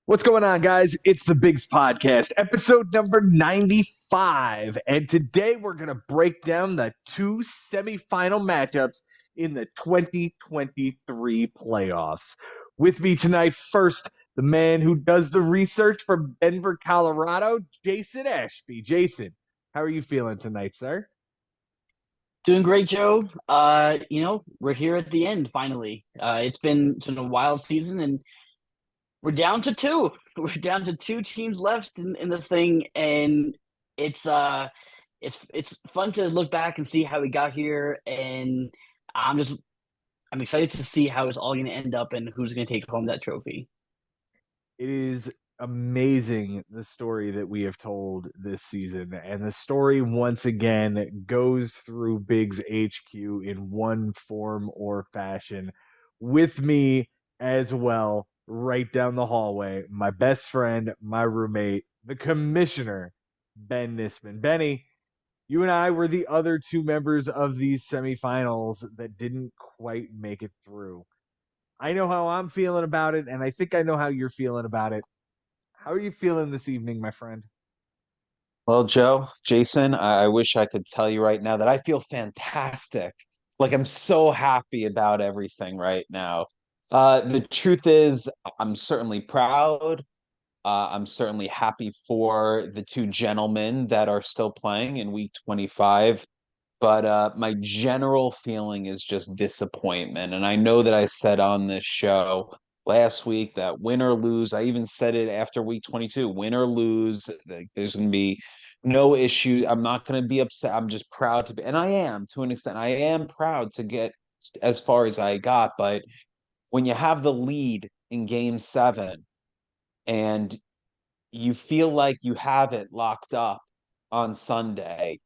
What's going on, guys? It's the Bigs Podcast, episode number 95. And today we're going to break down the two semifinal matchups in the 2023 playoffs. With me tonight, first, the man who does the research from Denver, Colorado, Jason Ashby. Jason, how are you feeling tonight, sir? Doing great, Joe. We're here at the end finally. It's been a wild season, and we're down to two. We're down to two teams left in this thing, and it's uh it's fun to look back and see how we got here. And I'm just I'm excited to see how it's all going to end up and who's going to take home that trophy. It is amazing the story that we have told this season. And the story, once again, goes through Biggs HQ in one form or fashion. With me as well, right down the hallway, my best friend, my roommate, the commissioner, Ben Nisman. Benny, you and I were the other two members of these semifinals that didn't quite make it through. I know how I'm feeling about it, and I think I know how you're feeling about it. How are you feeling this evening, my friend? Well, Joe, Jason, I wish I could tell you right now that I feel fantastic. Like I'm so happy about everything right now. The truth is, I'm certainly proud. I'm certainly happy for the two gentlemen that are still playing in week 25. But my general feeling is just disappointment. And I know that I said on this show last week that win or lose, I even said it after week 22, win or lose, like, there's going to be no issue. I'm not going to be upset. I'm just proud to be, and I am to an extent, I am proud to get as far as I got. But when you have the lead in game 7 and you feel like you have it locked up on Sunday,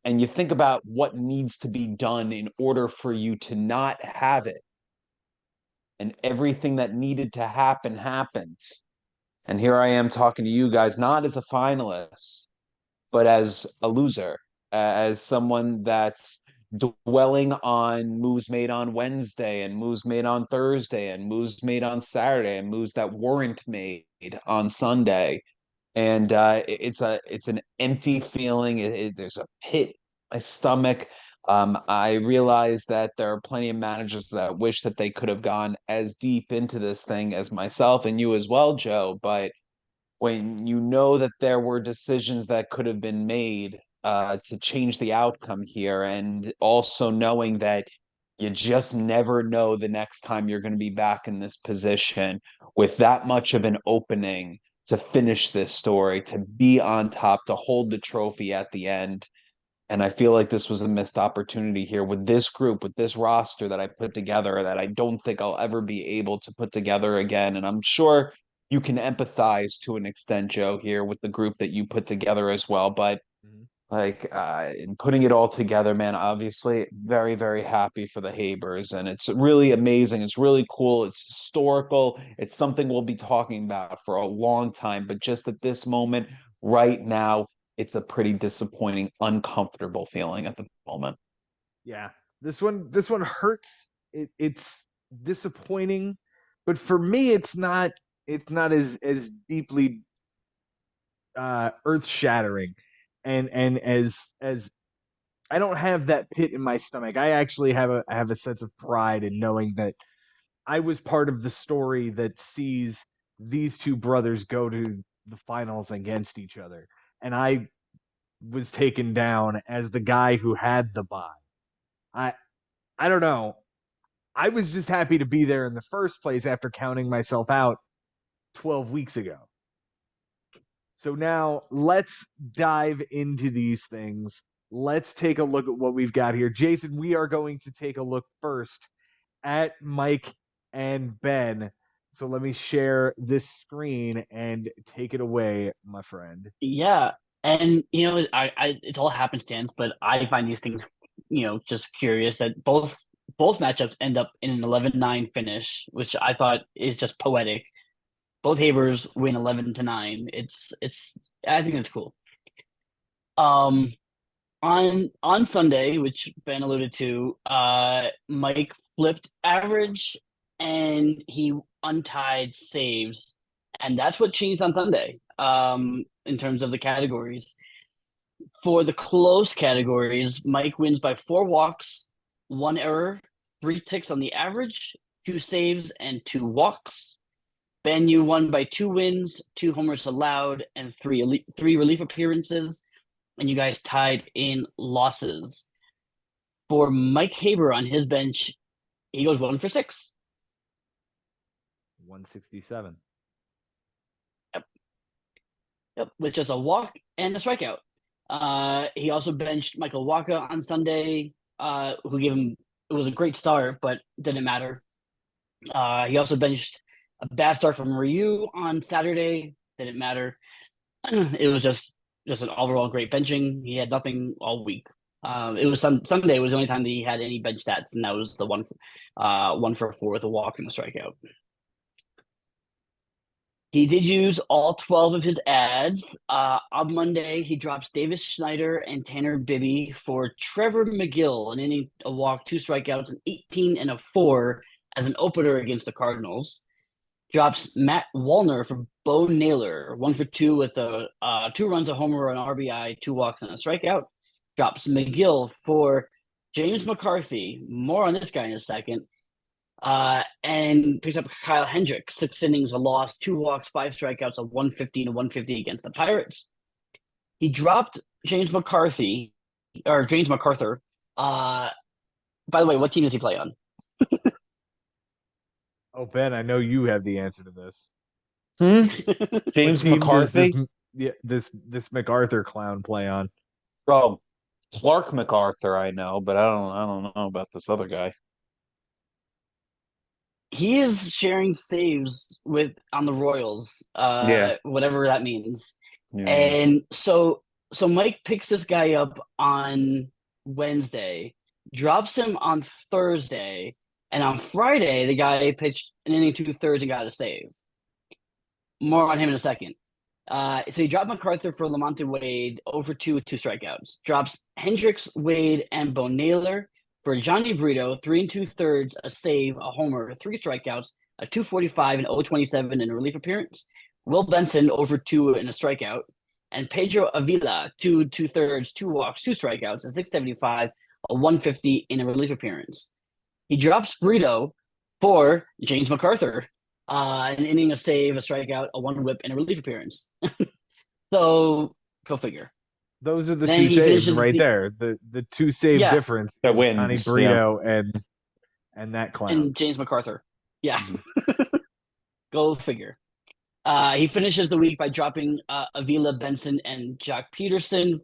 and you think about what needs to be done in order for you to not have it, and everything that needed to happen happens. And here I am talking to you guys, not as a finalist, but as a loser, as someone that's dwelling on moves made on Wednesday and moves made on Thursday and moves made on Saturday and moves that weren't made on Sunday. And it's an empty feeling. There's a pit in my stomach. I realize that there are plenty of managers that wish that they could have gone as deep into this thing as myself and you as well, Joe. But when you know that there were decisions that could have been made to change the outcome here, and also knowing that you just never know the next time you're going to be back in this position with that much of an opening to finish this story, to be on top, to hold the trophy at the end. And I feel like this was a missed opportunity here with this group, with this roster that I put together that I don't think I'll ever be able to put together again. And I'm sure you can empathize to an extent, Joe, here with the group that you put together as well. But Mhm. in putting it all together, man, obviously very, very happy for the Habers. And it's really amazing. It's really cool. It's historical. It's something we'll be talking about for a long time. But just at this moment, right now, it's a pretty disappointing, uncomfortable feeling at the moment. Yeah, this one hurts. It's disappointing, but for me, it's not as deeply earth shattering, and as I don't have that pit in my stomach. I actually have a sense of pride in knowing that I was part of the story that sees these two brothers go to the finals against each other. And I was taken down as the guy who had the bye. I I don't know. I was just happy to be there in the first place after counting myself out 12 weeks ago. So now let's dive into these things. Let's take a look at what we've got here. Jason, we are going to take a look first at Mike and Ben. So let me share this screen and take it away, my friend. Yeah, and it's all happenstance, but I find these things, just curious that both matchups end up in an 11-9 finish, which I thought is just poetic. Both Habers win 11-9. It's I think it's cool. Um, on Sunday, which Ben alluded to, Mike flipped average and he untied saves And that's what changed on Sunday in terms of the categories. For the close categories, Mike wins by 4 walks, 1 error, 3 ticks on the average, 2 saves, and 2 walks. Ben, you won by 2 wins, 2 homers allowed, and three relief appearances, and you guys tied in losses. For Mike Haber on his bench, he goes 1 for 6. 167. Yep, with just a walk and a strikeout. He also benched Michael Waka on Sunday, who gave him it was a great start, but didn't matter. He also benched a bad start from Ryu on Saturday. Didn't matter. It was just an overall great benching. He had nothing all week. It was Sunday was the only time that he had any bench stats, and that was the 1 for 4 with a walk and a strikeout. He did use all 12 of his ads. On Monday, he drops Davis Schneider and Tanner Bibby for Trevor McGill, an inning, a walk, 2 strikeouts, an 18 and a 4 as an opener against the Cardinals. Drops Matt Wallner for Bo Naylor, 1 for 2 with 2 runs, a homer, an RBI, 2 walks, and a strikeout. Drops McGill for James McCarthy. More on this guy in a second. And picks up Kyle Hendrick, 6 innings, a loss, 2 walks, 5 strikeouts, a 150 and a 150 against the Pirates. He dropped James McCarthy. By the way, what team does he play on? Oh, Ben, I know you have the answer to this. James What team does McCarthy? this MacArthur clown play on? Oh, Clark MacArthur, I know, but I don't know about this other guy. He is sharing saves on the Royals, Yeah. whatever that means. Yeah. And so Mike picks this guy up on Wednesday, drops him on Thursday, and on Friday the guy pitched an inning, 2/3, and got a save. More on him in a second. So he dropped MacArthur for Lamonte Wade, 0 for 2 with 2 strikeouts. Drops Hendricks, Wade, and Bo Naylor for Johnny Brito, 3 2/3, a save, a homer, 3 strikeouts, a 245 and 027 in a relief appearance. Will Benson, 0 for 2 and a strikeout. And Pedro Avila, 2 2/3, 2 walks, 2 strikeouts, a 675, a 150 in a relief appearance. He drops Brito for James MacArthur, an inning, a save, a strikeout, a 1 whip, and a relief appearance. So go figure. Those are the Then 2 he saves finishes right there. The 2 save Yeah. difference That is Johnny wins, Brito and that clown. and James MacArthur. Yeah. Go figure. He finishes the week by dropping Avila, Benson, and Jack Peterson.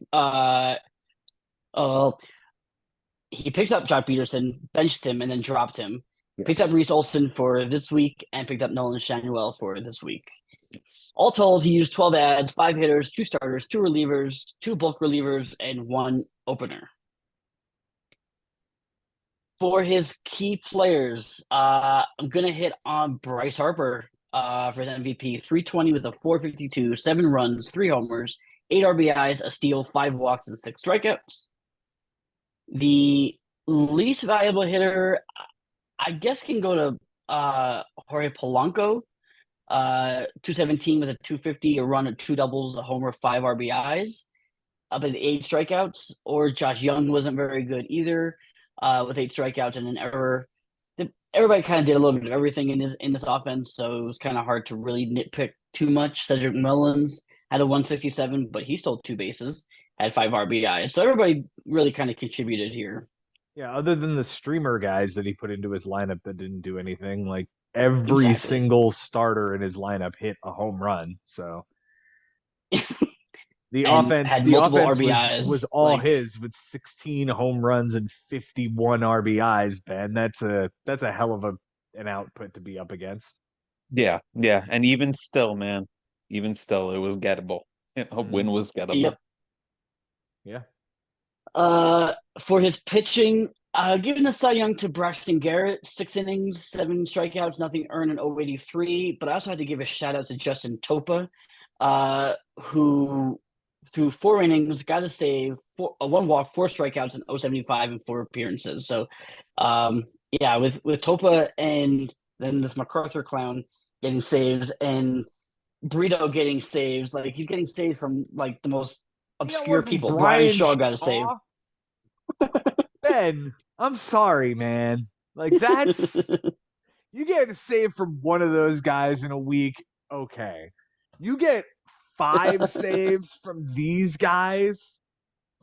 He picked up Jack Peterson, benched him, and then dropped him. Picked up Reese Olson for this week and picked up Nolan Shanuel for this week. Yes. All told, he used 12 ads, 5 hitters, 2 starters, 2 relievers, 2 bulk relievers, and 1 opener. For his key players, I'm going to hit on Bryce Harper for his MVP. 320 with a 452, 7 runs, 3 homers, 8 RBIs, a steal, 5 walks, and 6 strikeouts. The least valuable hitter, I guess, can go to Jorge Polanco. 217 with a 250, a run, 2 doubles, a homer, 5 RBIs, up at 8 strikeouts. Or Josh Young wasn't very good either, with 8 strikeouts and an error. Everybody kind of did a little bit of everything in this offense, so it was kind of hard to really nitpick too much. Cedric Mullins had a 167, but he stole 2 bases, had 5 RBIs. So everybody really kind of contributed here. Yeah, other than the streamer guys that he put into his lineup that didn't do anything, like every single starter in his lineup hit a home run. So the Had multiple offense RBIs, was all his with 16 home runs and 51 RBIs, Ben. That's a hell of an output to be up against. Yeah. And even still, man, it was gettable. A win was gettable. Yep. Yeah. For his pitching, giving the Cy Young to Braxton Garrett, 6 innings, 7 strikeouts, nothing earned, an 083. But I also had to give a shout out to Justin Topa, who through 4 innings got a save, 1 walk, 4 strikeouts, and 075 and 4 appearances. So, with Topa and then this MacArthur clown getting saves, and Burrito getting saves. Like he's getting saves from like the most You know obscure what, people. Brian Brian Shaw got a save. Shaw? Ben, I'm sorry, man. Like that's you get a save from one of those guys in a week, okay. You get 5 saves from these guys.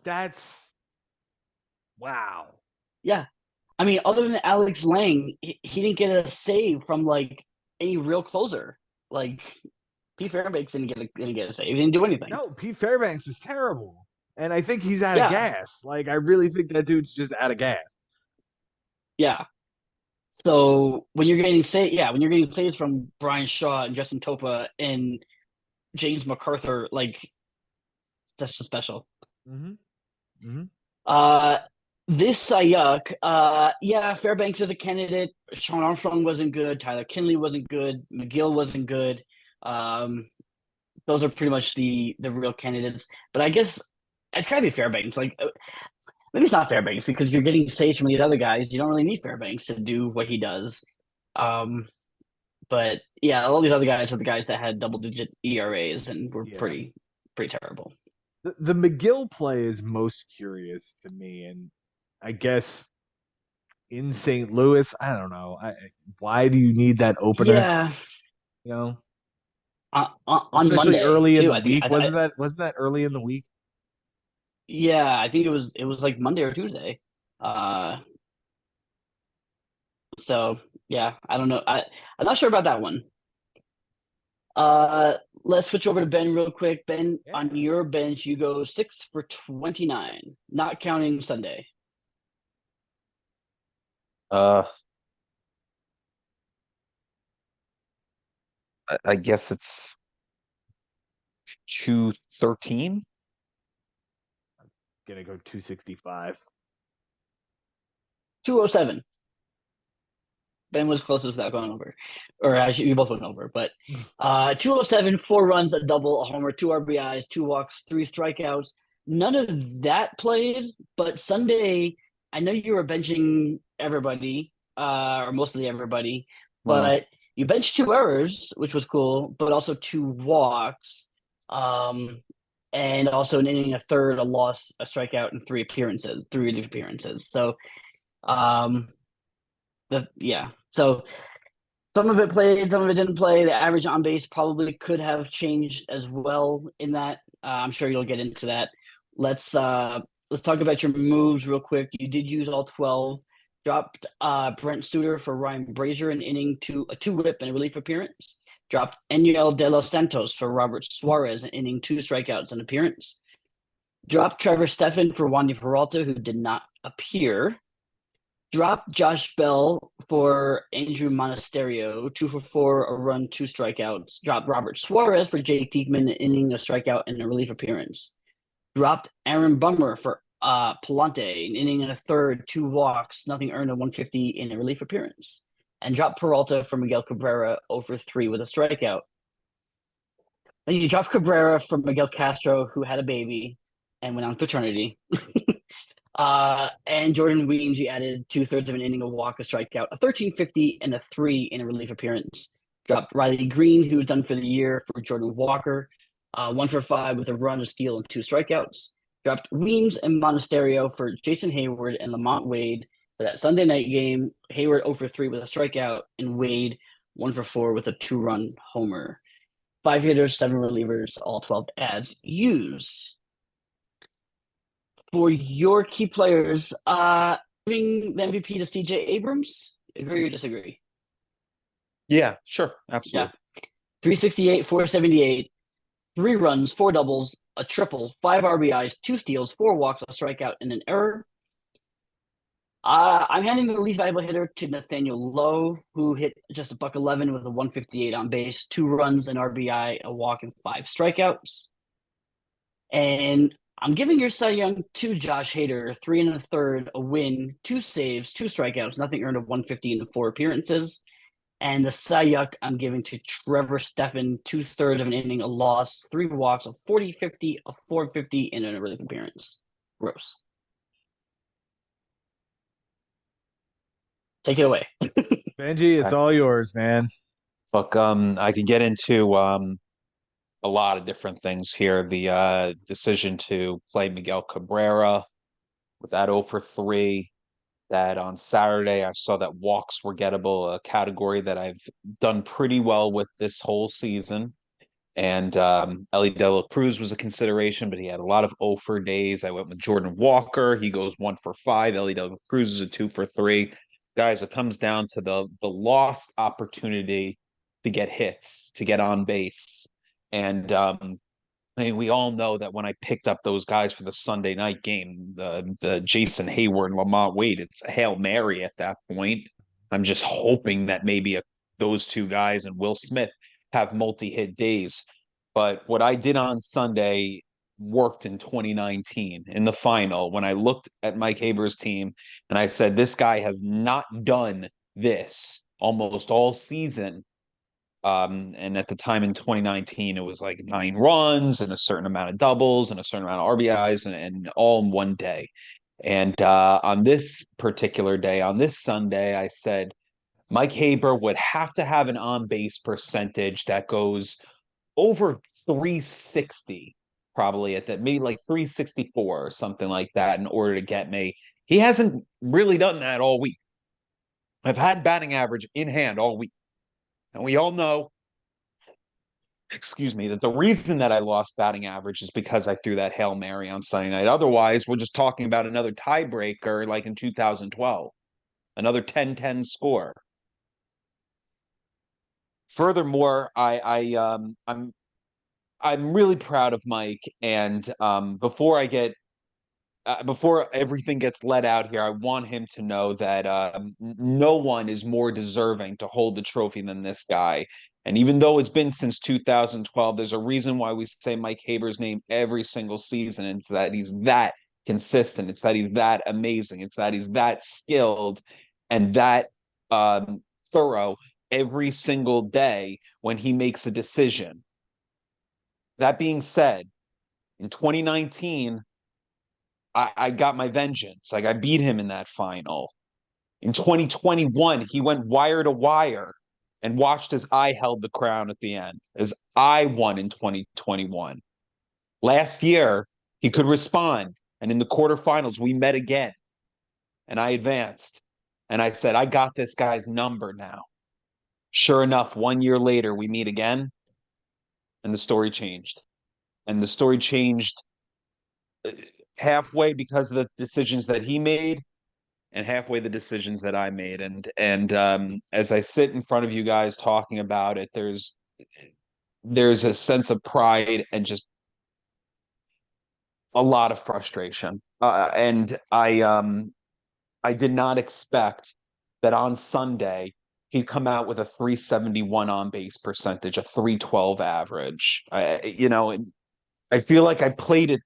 That's wow. Yeah. I mean, other than Alex Lang, he didn't get a save from like any real closer. Like Pete Fairbanks didn't get a save. He didn't do anything. No, Pete Fairbanks was terrible. And I think he's out of Yeah. gas. Like I really think that dude's just out of gas. Yeah. So when you're getting saves from Brian Shaw and Justin Topa and James MacArthur, like that's just special. Mm-hmm. Mm-hmm. Uh, this Sayuk, yeah, Fairbanks is a candidate. Sean Armstrong wasn't good. Tyler Kinley wasn't good. McGill wasn't good. Um, those are pretty much the real candidates. But I guess it's gotta be Fairbanks. Like maybe it's not Fairbanks because you're getting saves from these other guys. You don't really need Fairbanks to do what he does. Um, but yeah, all these other guys are the guys that had double digit ERAs and were Yeah. pretty terrible. The McGill play is most curious to me, and I guess in St. Louis, I don't know. Why do you need that opener? Yeah, You know, on especially Monday early in too. the week. Wasn't that early in the week? Yeah, I think it was like Monday or Tuesday. Uh, so yeah, I don't know. I'm not sure about that one. Let's switch over to Ben real quick. Ben, on Yeah. your bench, you go 6 for 29, not counting Sunday. Uh, I guess it's 213. Gonna go 265. 207. Ben was closest without going over, or actually, we both went over. But 207, 4 runs, a double, a homer, two RBIs, two walks, three strikeouts. None of that played, but Sunday, I know you were benching everybody, or mostly everybody, Well, but you benched two errors, which was cool, but also two walks, um, and also an inning, a third, a loss, a strikeout, and three relief appearances. So, um, yeah. So some of it played, some of it didn't play. The average on base probably could have changed as well in that. I'm sure you'll get into that. Let's talk about your moves real quick. You did use all 12. Dropped Brent Suter for Ryan Brazier, an inning to a two whip and a relief appearance. Dropped Enuel De Los Santos for Robert Suarez, an inning, two strikeouts and appearance. Dropped Trevor Stephan for Wandy Peralta, who did not appear. Dropped Josh Bell for Andrew Monasterio, 2 for 4, a run, two strikeouts. Dropped Robert Suarez for Jake Diekman, an inning, a strikeout, and a relief appearance. Dropped Aaron Bummer for Palante, an inning and a third, two walks, nothing earned, a 150 in a relief appearance. And dropped Peralta for Miguel Cabrera over 3 with a strikeout. Then you dropped Cabrera for Miguel Castro, who had a baby and went on paternity. And Jordan Weems, he added 2/3 of an inning, a walk, a strikeout, a 1350, and a 3 in a relief appearance. Dropped Riley Green, who was done for the year, for Jordan Walker, 1 for 5 with a run, a steal, and two strikeouts. Dropped Weems and Monasterio for Jason Hayward and Lamont Wade for that Sunday night game. Hayward 0 for 3 with a strikeout, and Wade 1 for 4 with a 2-run homer. 5 hitters, 7 relievers, all 12 ads used. For your key players, giving the MVP to CJ Abrams, agree or disagree? yeah, sure, Yeah. absolutely. 368, 478, 3 runs, 4 doubles, a triple, 5 RBIs, 2 steals, 4 walks, a strikeout, and an error. I'm handing the least valuable hitter to Nathaniel Lowe, who hit just a $111 with a 158 on base, 2 runs, an RBI, a walk, and 5 strikeouts. And I'm giving your Cy Young to Josh Hader, 3 1/3, a win, 2 saves, 2 strikeouts, nothing earned, of 150 in 4 appearances. And the Cy Young I'm giving to Trevor Stephan, 2/3 of an inning, a loss, 3 walks, a 40-50, a 450 in a relief appearance. Gross. Take it away. Benji, it's all yours, man. Look, I could get into a lot of different things here. The decision to play Miguel Cabrera with that 0 for 3. That on Saturday I saw that walks were gettable, a category that I've done pretty well with this whole season. And Ellie De La Cruz was a consideration, but he had a lot of 0 for days. I went with Jordan Walker. He goes 1 for 5. Ellie De La Cruz is a 2 for 3. Guys, it comes down to the lost opportunity to get hits, to get on base. And I mean, we all know that when I picked up those guys for the Sunday night game, the Jason Hayward and Lamont Wade, it's a Hail Mary at that point. I'm just hoping that maybe those two guys and Will Smith have multi-hit days. But what I did on Sunday worked in 2019 in the final when I looked at Mike Haber's team and I said, this guy has not done this almost all season. And at the time in 2019, it was like 9 runs and a certain amount of doubles and a certain amount of RBIs and all in one day. And on this particular day, on this Sunday, I said Mike Haber would have to have an on base percentage that goes over 360, probably at that, maybe like 364 or something like that in order to get me. He hasn't really done that all week. I've had batting average in hand all week. And we all know, excuse me, that the reason that I lost batting average is because I threw that Hail Mary on Sunday night. Otherwise, we're just talking about another tiebreaker like in 2012, another 10-10 score. Furthermore, I'm really proud of Mike. And before everything gets let out here, I want him to know that no one is more deserving to hold the trophy than this guy. And even though it's been since 2012, there's a reason why we say Mike Haber's name every single season. It's that he's that consistent. It's that he's that amazing. It's that he's that skilled and that thorough every single day when he makes a decision. That being said, in 2019, I got my vengeance. Like I beat him in that final. In 2021, he went wire to wire and watched as I held the crown at the end, as I won in 2021. Last year, he could respond. And in the quarterfinals, we met again. And I advanced. And I said, I got this guy's number now. Sure enough, 1 year later, we meet again. And the story changed. And the story changed halfway because of the decisions that he made and halfway the decisions that I made. And as I sit in front of you guys talking about it, there's a sense of pride and just a lot of frustration. And I did not expect that on Sunday he'd come out with a 371 on base percentage, a 312 average. I feel like I played it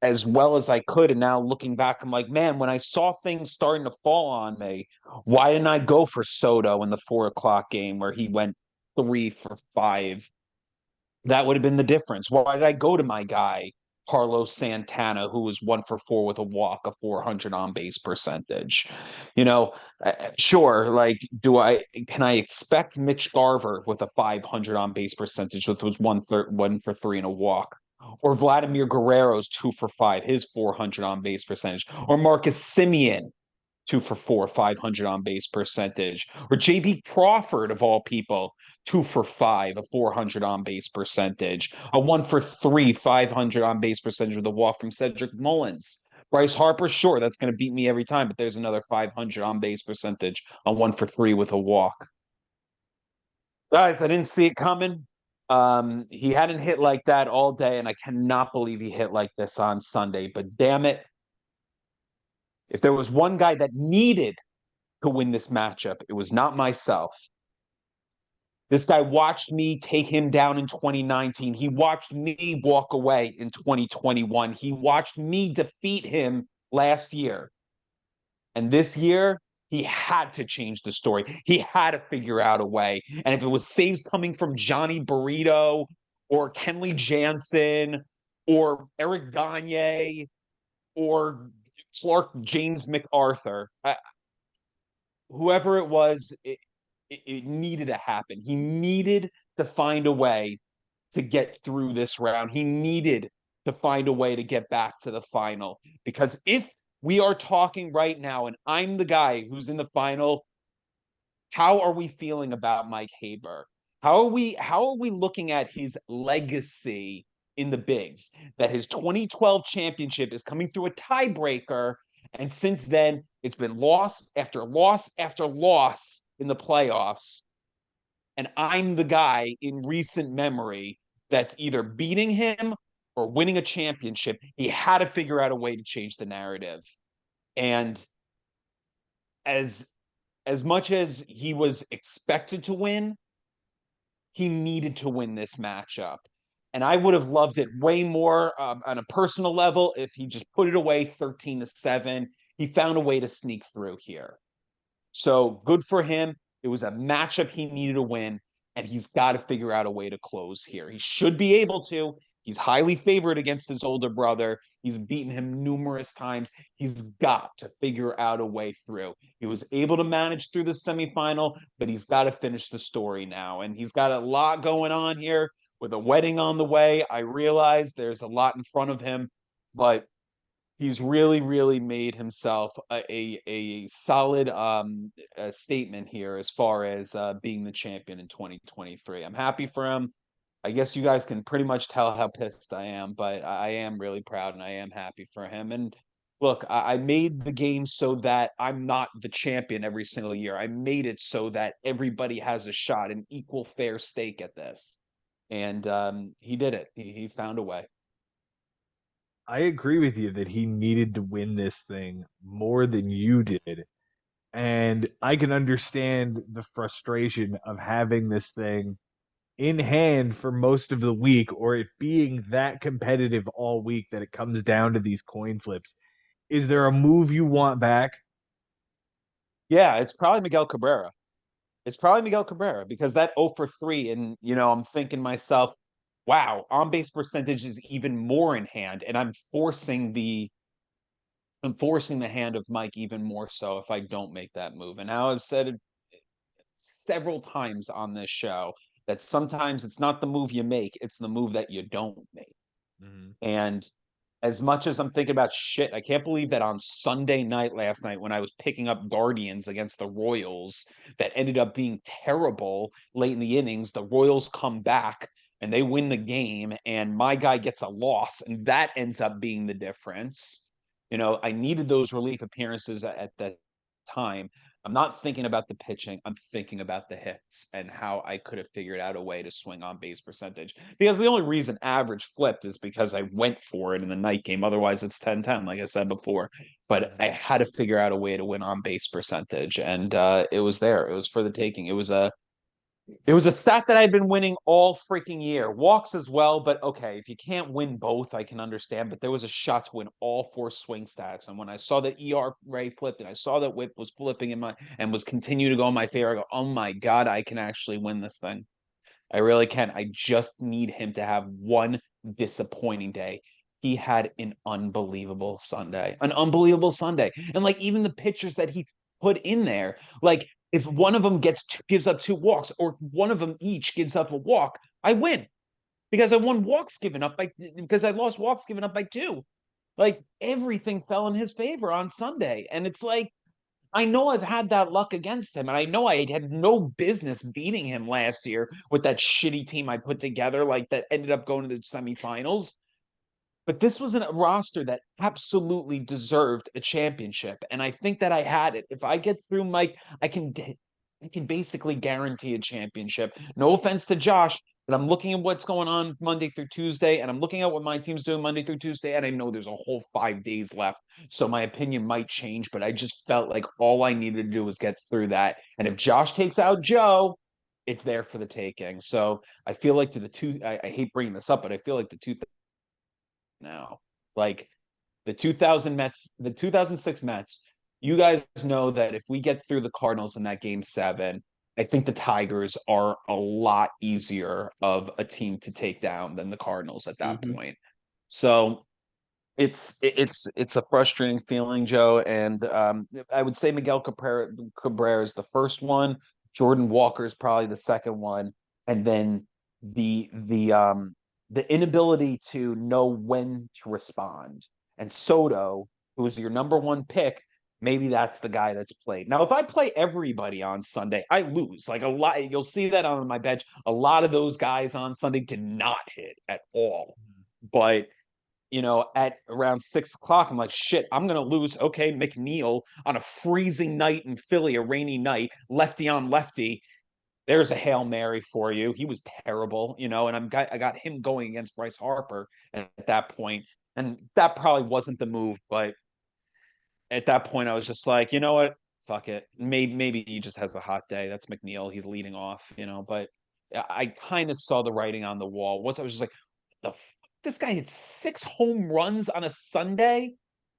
as well as I could. And now looking back, I'm like, man, when I saw things starting to fall on me, why didn't I go for Soto in the 4 o'clock game where he went 3 for 5? That would have been the difference. Why did I go to my guy, Carlos Santana, who was 1 for 4 with a walk, a 400 on base percentage? Sure, like, can I expect Mitch Garver with a 500 on base percentage, which was 1 for 3 and a walk? Or Vladimir Guerrero's 2 for 5, his 400 on base percentage, or Marcus Simeon, 2 for 4, 500 on base percentage, or JB Crawford, of all people, 2 for 5, a 400 on base percentage, a 1 for 3, 500 on base percentage with a walk from Cedric Mullins. Bryce Harper, sure, that's going to beat me every time, but there's another 500 on base percentage, a 1 for 3 with a walk. Guys, I didn't see it coming. He hadn't hit like that all day, and I cannot believe he hit like this on Sunday. But damn it, if there was one guy that needed to win this matchup, it was not myself. This guy watched me take him down in 2019. He watched me walk away in 2021. He watched me defeat him last year. And this year, he had to change the story. He had to figure out a way. And if it was saves coming from Johnny Burrito or Kenley Jansen or Eric Gagne or Clark James MacArthur, whoever it was, it needed to happen. He needed to find a way to get through this round. He needed to find a way to get back to the final. Because if we are talking right now and I'm the guy who's in the final, how are we feeling about Mike Haber? How are we looking at his legacy in the bigs? That his 2012 championship is coming through a tiebreaker, and since then it's been loss after loss after loss in the playoffs. And I'm the guy in recent memory that's either beating him or winning a championship. He had to figure out a way to change the narrative. And as as much as he was expected to win, he needed to win this matchup. And I would have loved it way more on a personal level if he just put it away 13-7. He found a way to sneak through here. So good for him. It was a matchup he needed to win, and he's got to figure out a way to close here. He should be able to. He's highly favored against his older brother. He's beaten him numerous times. He's got to figure out a way through. He was able to manage through the semifinal, but he's got to finish the story now. And he's got a lot going on here with a wedding on the way. I realize there's a lot in front of him, but he's really, really made himself a solid statement here as far as being the champion in 2023. I'm happy for him. I guess you guys can pretty much tell how pissed I am, but I am really proud and I am happy for him. And look, I made the game so that I'm not the champion every single year. I made it so that everybody has a shot, an equal fair stake at this. And he did it. He found a way. I agree with you that he needed to win this thing more than you did. And I can understand the frustration of having this thing in hand for most of the week, or it being that competitive all week that it comes down to these coin flips. Is there a move you want back? Yeah, it's probably Miguel Cabrera. It's probably Miguel Cabrera because that 0 for 3, and I'm thinking myself, wow, on base percentage is even more in hand, and I'm forcing the hand of Mike even more so if I don't make that move. And now I've said it several times on this show that sometimes it's not the move you make, it's the move that you don't make. Mm-hmm. And as much as I'm thinking about shit, I can't believe that on Sunday night last night when I was picking up Guardians against the Royals that ended up being terrible late in the innings, the Royals come back and they win the game and my guy gets a loss and that ends up being the difference. I needed those relief appearances at that time. I'm not thinking about the pitching. I'm thinking about the hits and how I could have figured out a way to swing on base percentage. Because the only reason average flipped is because I went for it in the night game. Otherwise, it's 10-10, like I said before. But I had to figure out a way to win on base percentage. And it was there. It was for the taking. It was a stat that I'd been winning all freaking year. Walks as well, but okay, if you can't win both, I can understand. But there was a shot to win all four swing stats. And when I saw that ERA flipped and I saw that whip was flipping in my and was continuing to go in my favor, I go, oh my God, I can actually win this thing. I really can. I just need him to have one disappointing day. He had an unbelievable Sunday. An unbelievable Sunday. And like even the pitchers that he put in there, like if one of them gives up two walks or one of them each gives up a walk, I win because I won walks given up by because I lost walks given up by two. Like everything fell in his favor on Sunday. And it's like I know I've had that luck against him, and I know I had no business beating him last year with that shitty team I put together, like that ended up going to the semifinals. But this was a roster that absolutely deserved a championship, and I think that I had it. If I get through Mike, I can basically guarantee a championship. No offense to Josh, but I'm looking at what's going on Monday through Tuesday, and I'm looking at what my team's doing Monday through Tuesday, and I know there's a whole 5 days left. So my opinion might change, but I just felt like all I needed to do was get through that. And if Josh takes out Joe, it's there for the taking. So I feel like I hate bringing this up, but I feel like the two now, like the 2006 Mets, you guys know that if we get through the Cardinals in that game seven, I think the Tigers are a lot easier of a team to take down than the Cardinals at that Mm-hmm. point. So it's a frustrating feeling, Joe. And I would say Miguel Cabrera is the first one. Jordan Walker is probably the second one, and then the inability to know when to respond. And Soto, who is your number one pick, maybe that's the guy that's played. Now, if I play everybody on Sunday, I lose. Like a lot, you'll see that on my bench. A lot of those guys on Sunday did not hit at all. But at around 6 o'clock, I'm like, shit, I'm gonna lose. Okay, McNeil on a freezing night in Philly, a rainy night, lefty on lefty. There's a Hail Mary for you. He was terrible, and I got him going against Bryce Harper at that point, and that probably wasn't the move, but at that point, I was just like, you know what, fuck it. Maybe he just has a hot day. That's McNeil. He's leading off, but I kind of saw the writing on the wall. Once I was just like, the this guy hit 6 home runs on a Sunday,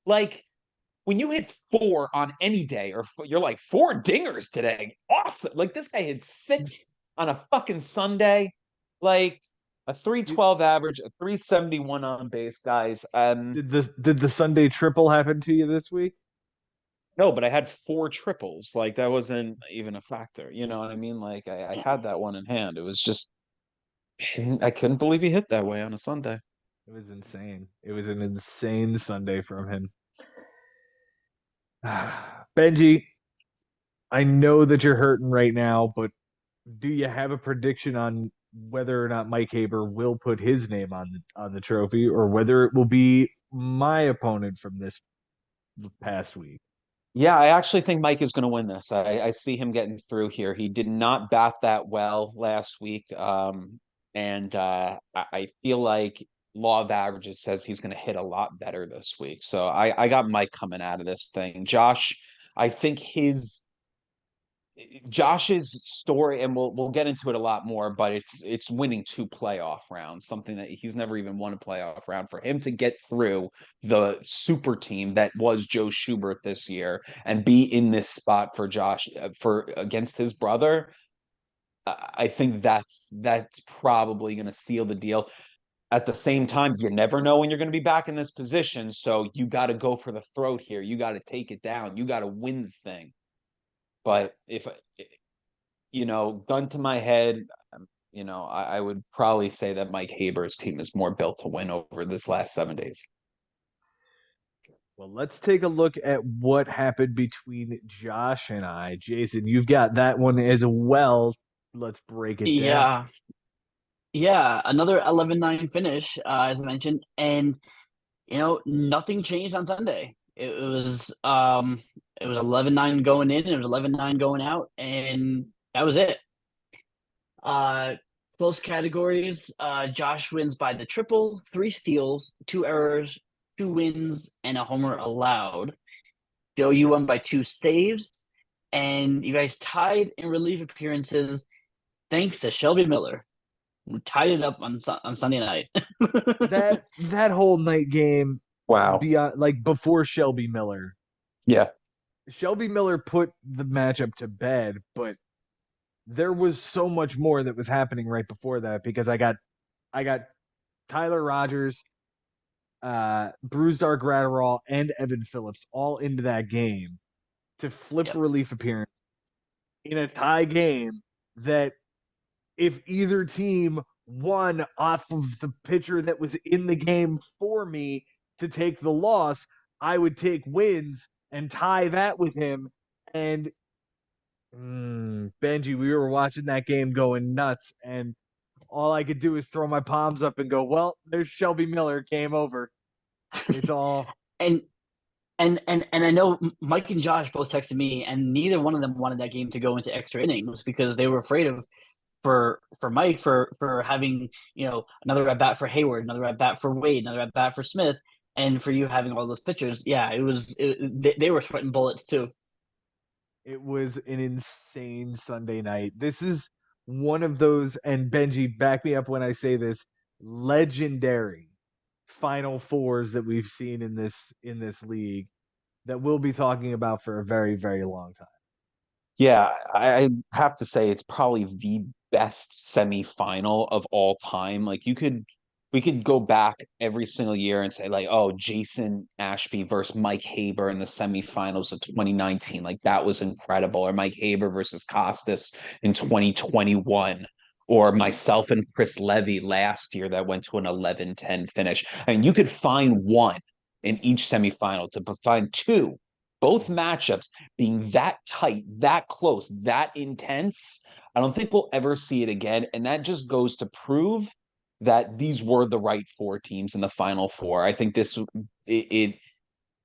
like when you hit four on any day, or you're like 4 dingers today, awesome. Like this guy hit six on a fucking Sunday, like a 312 average, a 371 on base, guys. Did the Sunday triple happen to you this week? No, but I had 4 triples. Like that wasn't even a factor. You know what I mean? Like I had that one in hand. It was just I couldn't believe he hit that way on a Sunday. It was insane. It was an insane Sunday from him. Benji, I know that you're hurting right now, but do you have a prediction on whether or not Mike Haber will put his name on the trophy, or whether it will be my opponent from this past week? Yeah, I actually think Mike is going to win this. I see him getting through here. He did not bat that well last week. And I feel like law of averages says he's going to hit a lot better this week. So I got Mike coming out of this thing. Josh, I think Josh's story, and we'll get into it a lot more, but it's winning 2 playoff rounds, something that he's never even won a playoff round. For him to get through the super team that was Joe Schubert this year and be in this spot for Josh for against his brother, I think that's probably going to seal the deal. At the same time, you never know when you're going to be back in this position, so you got to go for the throat here. You got to take it down. You got to win the thing. But if gun to my head, I would probably say that Mike Haber's team is more built to win over this last 7 days. Well, let's take a look at what happened between Josh and I. Jason, you've got that one as well. Let's break it down. Yeah. Yeah, another 11-9 finish, as I mentioned, and nothing changed on Sunday. It was 11-9 going in, and it was 11-9 going out, and that was it. Close categories. Josh wins by the triple, 3 steals, 2 errors, 2 wins, and a homer allowed. Joe, you won by 2 saves, and you guys tied in relief appearances thanks to Shelby Miller, who tied it up on Sunday night. that whole night game, Wow. beyond, like, before Shelby Miller. Yeah. Shelby Miller put the matchup to bed, but there was so much more that was happening right before that, because I got Tyler Rogers, Brusdar Gratterall, and Evan Phillips all into that game to flip relief appearance in a tie game that, if either team won off of the pitcher that was in the game for me to take the loss, I would take wins and tie that with him. And Benji, we were watching that game going nuts, and all I could do is throw my palms up and go, well, there's Shelby Miller, game over. It's all and I know Mike and Josh both texted me, and neither one of them wanted that game to go into extra innings because they were afraid of for Mike for having another at bat for Hayward, another at bat for Wade, another at bat for Smith, and for you having all those pitchers. Yeah, they were sweating bullets too. It was an insane Sunday night. This is one of those, and Benji, back me up when I say this, legendary Final Fours that we've seen in this league that we'll be talking about for a very, very long time. Yeah, I have to say it's probably the best semifinal of all time. Like we could go back every single year and say like, oh, Jason Ashby versus Mike Haber in the semifinals of 2019. Like that was incredible. Or Mike Haber versus Costas in 2021. or myself and Chris Levy last year that went to an 11-10 finish. I mean, you could find one in each semifinal to find two, both matchups being that tight, that close, that intense. I don't think we'll ever see it again. And that just goes to prove that these were the right four teams in the final four. I think it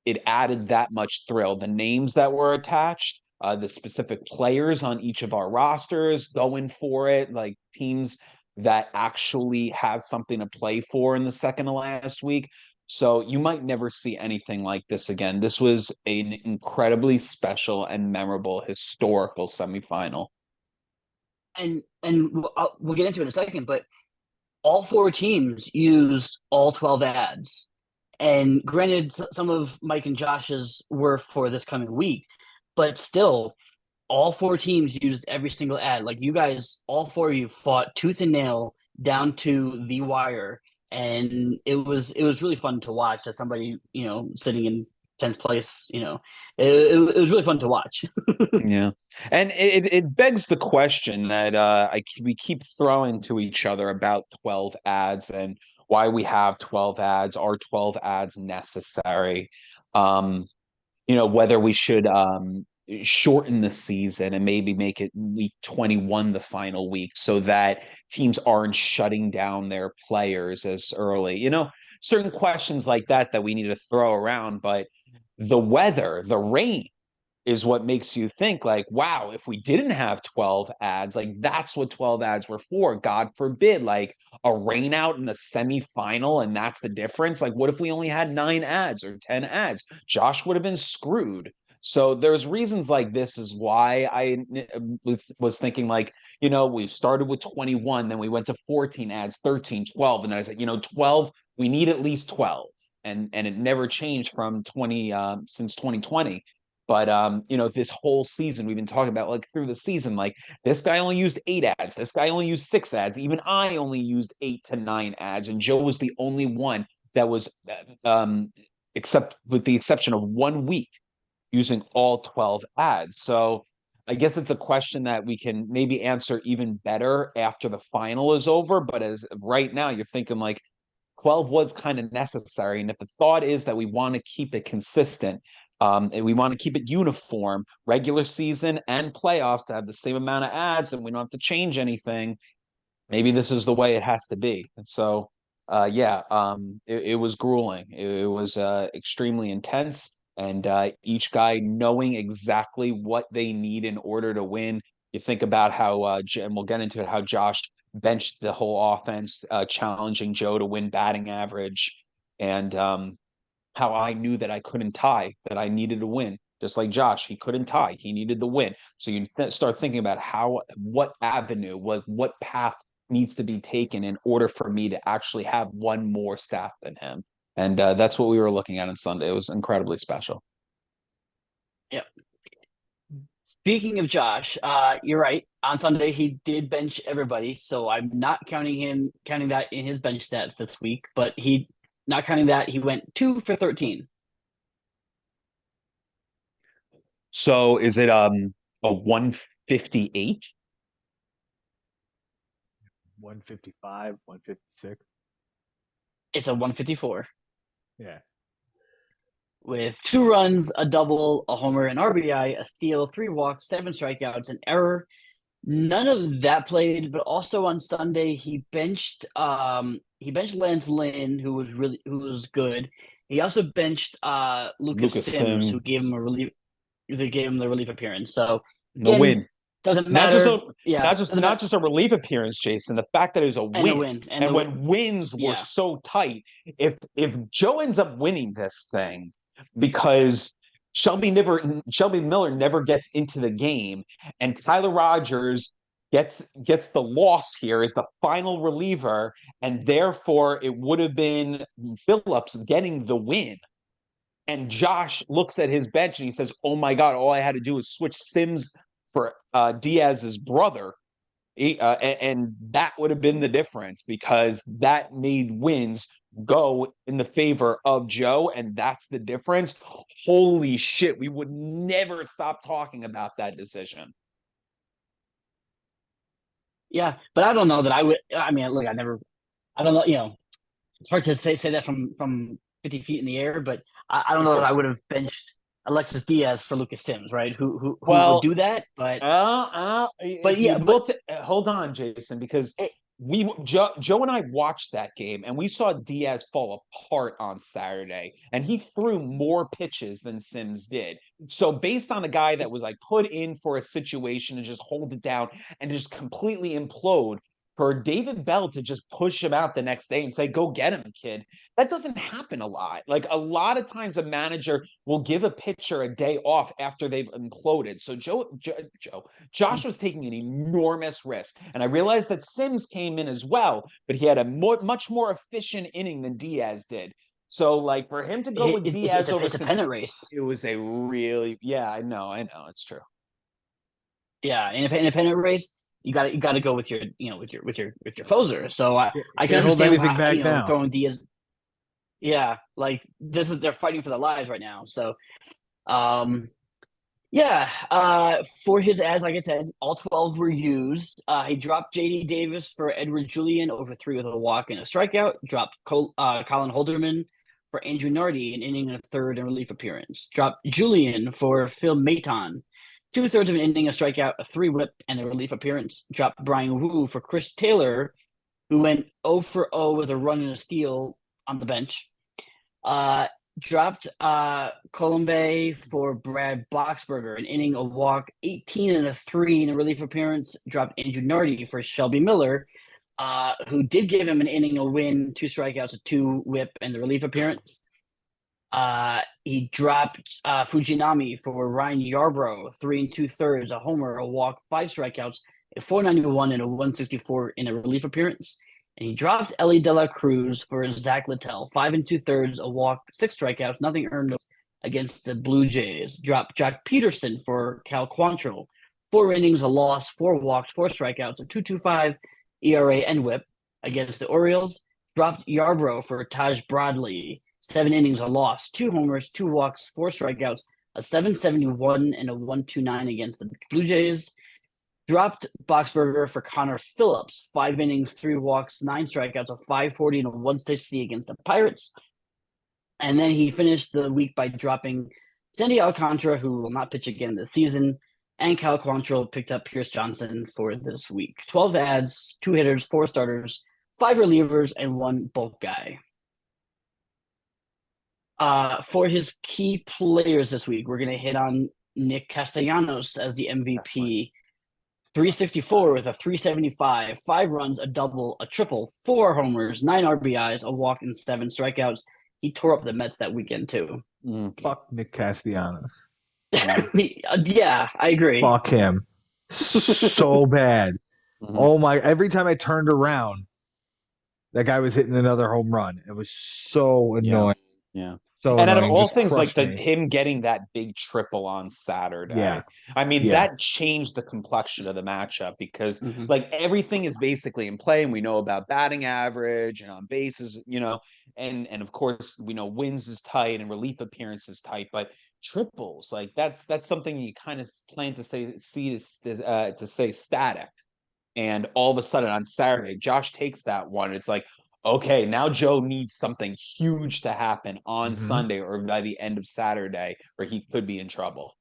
it added that much thrill. The names that were attached, the specific players on each of our rosters going for it, like teams that actually have something to play for in the second to last week. So you might never see anything like this again. This was an incredibly special and memorable historical semifinal. And we'll get into it in a second, but all four teams used all 12 ads. And granted, some of Mike and Josh's were for this coming week, but still, all four teams used every single ad. Like you guys, all four of you fought tooth and nail down to the wire, and it was really fun to watch as somebody sitting in 10th place. It was really fun to watch. Yeah. And it begs the question that we keep throwing to each other about 12 ads and why we have 12 ads. Are 12 ads necessary? Whether we should shorten the season and maybe make it week 21 the final week so that teams aren't shutting down their players as early. Certain questions like that we need to throw around, but the weather, the rain, is what makes you think like, wow, if we didn't have 12 ads, like that's what 12 ads were for. God forbid, like a rain out in the semifinal, and that's the difference. Like, what if we only had 9 ads or 10 ads? Josh would have been screwed. So there's reasons like this is why I was thinking like, we started with 21, then we went to 14 ads, 13, 12. And then I said, 12, we need at least 12. And it never changed from 20 since 2020. But this whole season we've been talking about, like through the season, like this guy only used 8 ads, this guy only used 6 ads, even I only used 8 to 9 ads, and Joe was the only one that was, except with the exception of 1 week, using all 12 ads. So I guess it's a question that we can maybe answer even better after the final is over. But as of right now, you're thinking like 12 was kind of necessary. And if the thought is that we want to keep it consistent, and we want to keep it uniform, regular season and playoffs to have the same amount of ads, and we don't have to change anything, maybe this is the way it has to be. And so, yeah, it was grueling. It was extremely intense, and each guy knowing exactly what they need in order to win. You think about how, and we'll get into it, how Josh benched the whole offense, challenging Joe to win batting average, and how I knew that I couldn't tie, that I needed to win. Just like Josh, he couldn't tie, he needed to win. So you start thinking about what avenue, what path needs to be taken in order for me to actually have one more staff than him. And that's what we were looking at on Sunday. It was incredibly special. Yeah. Speaking of Josh, you're right. On Sunday, he did bench everybody, so I'm not counting that in his bench stats this week. But not counting that, he went 2 for 13. So is it a 158? 155, 156. It's a 154 Yeah. with 2 runs, a double, a homer, an RBI, a steal, 3 walks, 7 strikeouts, an error. None of that played, but also on Sunday he benched Lance Lynn, who was good. He also benched Lucas Lucas Sims, who gave him Sims, a relief they gave him the relief appearance. So the again, win. doesn't Not just matter. a Yeah, doesn't not matter. just a relief appearance, Jason. The fact that it was a And a win, win. And and the when wins were yeah. so tight, if Joe ends up winning this thing because Shelby Miller never gets into the game, and Tyler Rogers gets the loss here as the final reliever, and therefore it would have been Phillips getting the win. And Josh looks at his bench and he says, "Oh my God! All I had to do was switch Sims for Diaz's brother." And that would have been the difference because that made wins go in the favor of Joe, and that's the difference. Holy shit, we would never stop talking about that decision. Yeah, but I don't know that I would. I mean, look, I never. I don't know. It's hard to say that from 50 feet in the air, but I don't Of know that I course. would have benched Alexis Diaz for Lucas Sims, right? Who would Well, do that? But if you yeah, but looked at, hold on, Jason, because it, Joe and I watched that game and we saw Diaz fall apart on Saturday, and he threw more pitches than Sims did. So based on a guy that was like put in for a situation to just hold it down and just completely implode, for David Bell to just push him out the next day and say, "Go get him, kid," that doesn't happen a lot. Like a lot of times, a manager will give a pitcher a day off after they've imploded. So Josh was taking an enormous risk, and I realized that Sims came in as well, but he had a much more efficient inning than Diaz did. So, like for him to go with it's Diaz a over it's a Sims, pennant race. it was a really yeah. I know, it's true. Yeah, in a pennant race, you got to go with your closer. So I can Can't hold understand anything how back now. throwing Diaz. Yeah, like they're fighting for their lives right now. So um yeah, for his ads, like I said, all 12 were used. He dropped JD Davis for Edward Julian over three with a walk and a strikeout. Dropped Colin Holderman for Andrew Nardi, an inning and a third and relief appearance. Dropped Julian for Phil Maton, two-thirds of an inning, a strikeout, a three whip, and a relief appearance. Dropped Brian Wu for Chris Taylor, who went 0 for 0 with a run and a steal on the bench. Uh, Dropped Colombe for Brad Boxberger, an inning, a walk, 18 and a three in a relief appearance. Dropped Andrew Nardi for Shelby Miller, who did give him an inning, a win, two strikeouts, a two whip, and the relief appearance. He dropped Fujinami for Ryan Yarbrough, three and two thirds, a homer, a walk, five strikeouts, a 491 and a 164 in a relief appearance. And he dropped Ellie De La Cruz for Zach Littell, five and two thirds, a walk, six strikeouts, nothing earned against the Blue Jays. Dropped Jack Peterson for Cal Quantrill, four innings, a loss, four walks, four strikeouts, a 2.25 ERA and WHIP against the Orioles. Dropped Yarbrough for Taj Bradley, seven innings, a loss, two homers, two walks, four strikeouts, a 771 and a 129 against the Blue Jays. Dropped Boxberger for Connor Phillips, five innings, three walks, nine strikeouts, a 540 and a 160 against the Pirates. And then he finished the week by dropping Sandy Alcantara, who will not pitch again this season, and Cal Quantrill picked up Pierce Johnson for this week. 12 ads, two hitters, four starters, five relievers, and one bulk guy. For his key players this week, we're going to hit on Nick Castellanos as the MVP. 364 with a 375, five runs, a double, a triple, four homers, nine RBIs, a walk, and seven strikeouts. He tore up the Mets that weekend, too. Fuck Nick Castellanos. Yeah, I agree. Fuck him. So bad. Oh my, every time I turned around, that guy was hitting another home run. It was so annoying. Yeah. So And out of annoying. all Just things, like crushed me. him getting that big triple on Saturday, Yeah. I mean, Yeah. that changed the complexion of the matchup because Mhm. like everything is basically in play, and we know about batting average and on bases, and of course we know wins is tight and relief appearance is tight, but triples, like that's something you kind of plan to say static. And all of a sudden on Saturday, Josh takes that one. It's like, okay, now Joe needs something huge to happen on Mhm. Sunday or by the end of Saturday, or he could be in trouble.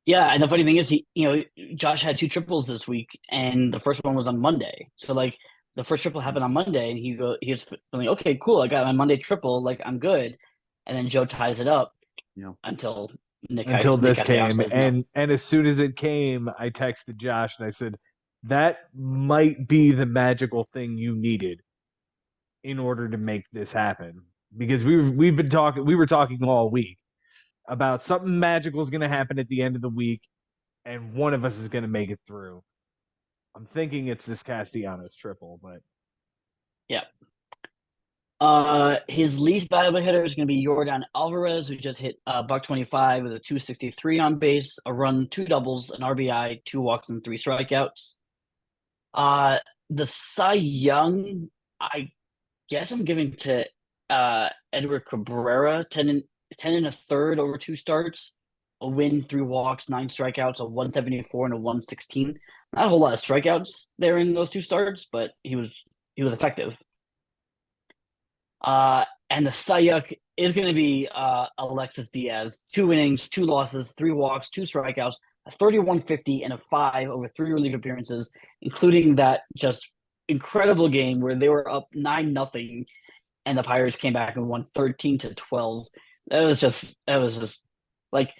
Yeah, and the funny thing is, Josh had two triples this week, and the first one was on Monday. So like the first triple happened on Monday, and he was feeling okay, cool. I got my Monday triple, like I'm good. And then Joe ties it up until Until Nick this Castellanos came, says no. and as soon as it came, I texted Josh and I said, "That might be the magical thing you needed in order to make this happen." Because we were talking all week about something magical is going to happen at the end of the week, and one of us is going to make it through. I'm thinking it's this Castellanos triple, but Yeah. His least valuable hitter is going to be Yordan Alvarez, who just hit buck 25 with a 263 on base, a run, two doubles, an RBI, two walks, and three strikeouts. The Cy Young, I guess I'm giving to Edward Cabrera, 10 and a third over two starts, a win, 3 walks, 9 strikeouts, a 174 and a 116. Not a whole lot of strikeouts there in those 2 starts, but he was effective. And the Cy Young is going to be Alexis Diaz. 2 innings, 2 losses, 3 walks, 2 strikeouts, a 31.50 and a 5 over 3 relief appearances, including that just incredible game where they were up 9-0 and the Pirates came back and won 13-12. That was just like,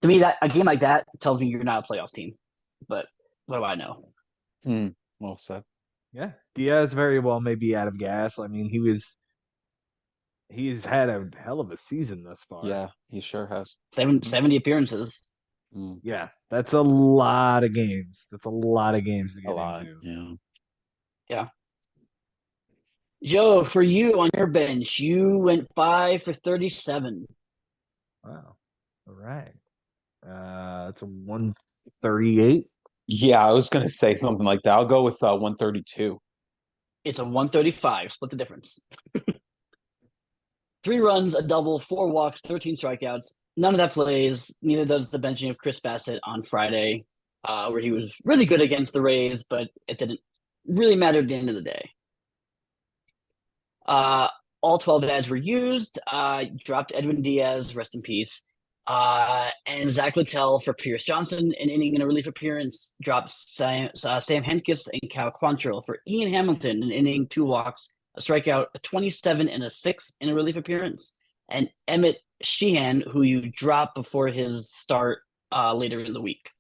to me, that a game like that tells me you're not a playoff team. But what do I know? Well said. Yeah, Diaz very well may be out of gas. I mean, he's had a hell of a season thus far. Yeah, he sure has. 70 appearances. Yeah, that's a lot of games. That's a lot of games to get into. Yeah. Yeah. Joe, for you on your bench, you went 5 for 37. Wow. All right. It's a 138. Yeah, I was gonna say something like that. I'll go with 132. It's a 135. Split the difference. 3 runs, a double, 4 walks, 13 strikeouts. None of that plays. Neither does the benching of Chris Bassett on Friday, where he was really good against the Rays, but it didn't really matter at the end of the day. All 12 ads were used. Dropped Edwin Diaz, rest in peace. And Zach Littell for Pierce Johnson, an inning and a relief appearance. Dropped Sam Hentges and Cal Quantrill for Ian Hamilton, an inning, 2 walks, a strikeout, a 27 and a 6 in a relief appearance. And Emmett Sheehan, who you dropped before his start later in the week.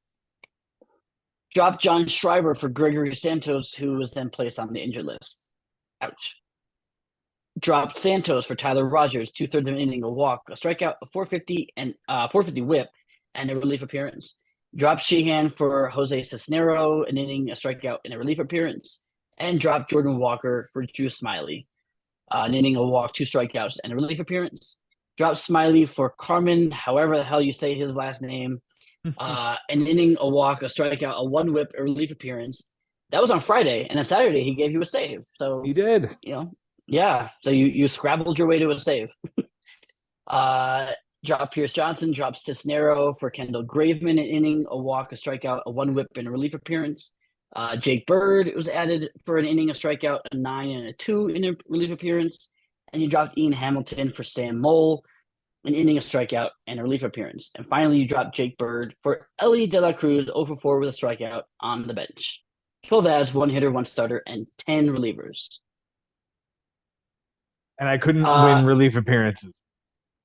Dropped John Schreiber for Gregory Santos, who was then placed on the injured list. Ouch. Dropped Santos for Tyler Rogers, 2/3 of an inning, a walk, a strikeout, a 450 and 450 whip, and a relief appearance. Dropped Sheehan for Jose Cisnero, an inning, a strikeout, and a relief appearance. And dropped Jordan Walker for Drew Smiley, an inning, a walk, 2 strikeouts, and a relief appearance. Dropped Smiley for Carmen, however the hell you say his last name, an inning, a walk, a strikeout, a 1 whip, a relief appearance. That was on Friday, and on Saturday he gave you a save. So He did. Yeah. So you scrabbled your way to a save. Dropped Pierce Johnson, dropped Cisnero for Kendall Graveman, an inning, a walk, a strikeout, a 1 whip, and a relief appearance. Jake Bird was added for an inning, a strikeout, a 9 and a 2 in a relief appearance. And you dropped Ian Hamilton for Sam Mole, an inning, a strikeout, and a relief appearance. And finally, you dropped Jake Bird for Ellie De La Cruz, 0 for 4 with a strikeout on the bench. 12 ads, 1 hitter, 1 starter, and 10 relievers. And I couldn't win relief appearances.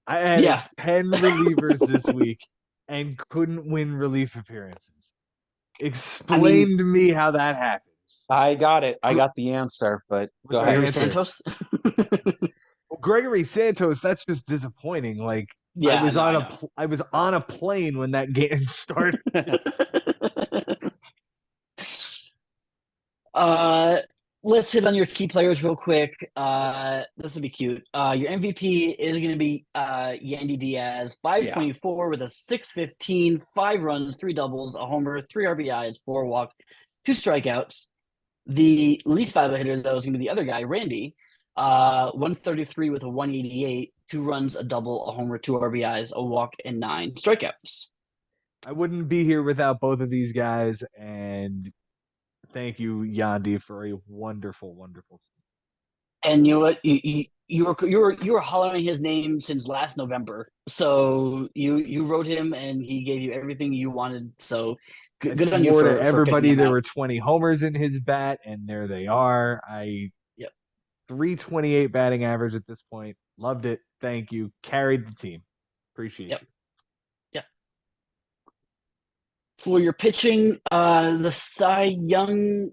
I had 10 relievers this week and couldn't win relief appearances. Explain to me how that happens. I got it. I got the answer, but go ahead. Gregory Santos? Well, Gregory Santos, that's just disappointing. Like, I was on a plane when that game started. Let's hit on your key players real quick. This will be cute. Your MVP is going to be Yandy Diaz, 524 with a 615, 5 runs, 3 doubles, a homer, 3 RBIs, 4 walks, 2 strikeouts. The least valuable hitter, though, is going to be the other guy, Randy, 133 with a 188, 2 runs, a double, a homer, 2 RBIs, a walk, and 9 strikeouts. I wouldn't be here without both of these guys, and thank you, Yandy, for a wonderful, wonderful season. And you know what? You were hollering his name since last November. So you wrote him, and he gave you everything you wanted. So good on you for everybody. There were 20 homers in his bat, and there they are. 328 batting average at this point. Loved it. Thank you. Carried the team. Appreciate it. Yep. For your pitching, the Cy Young,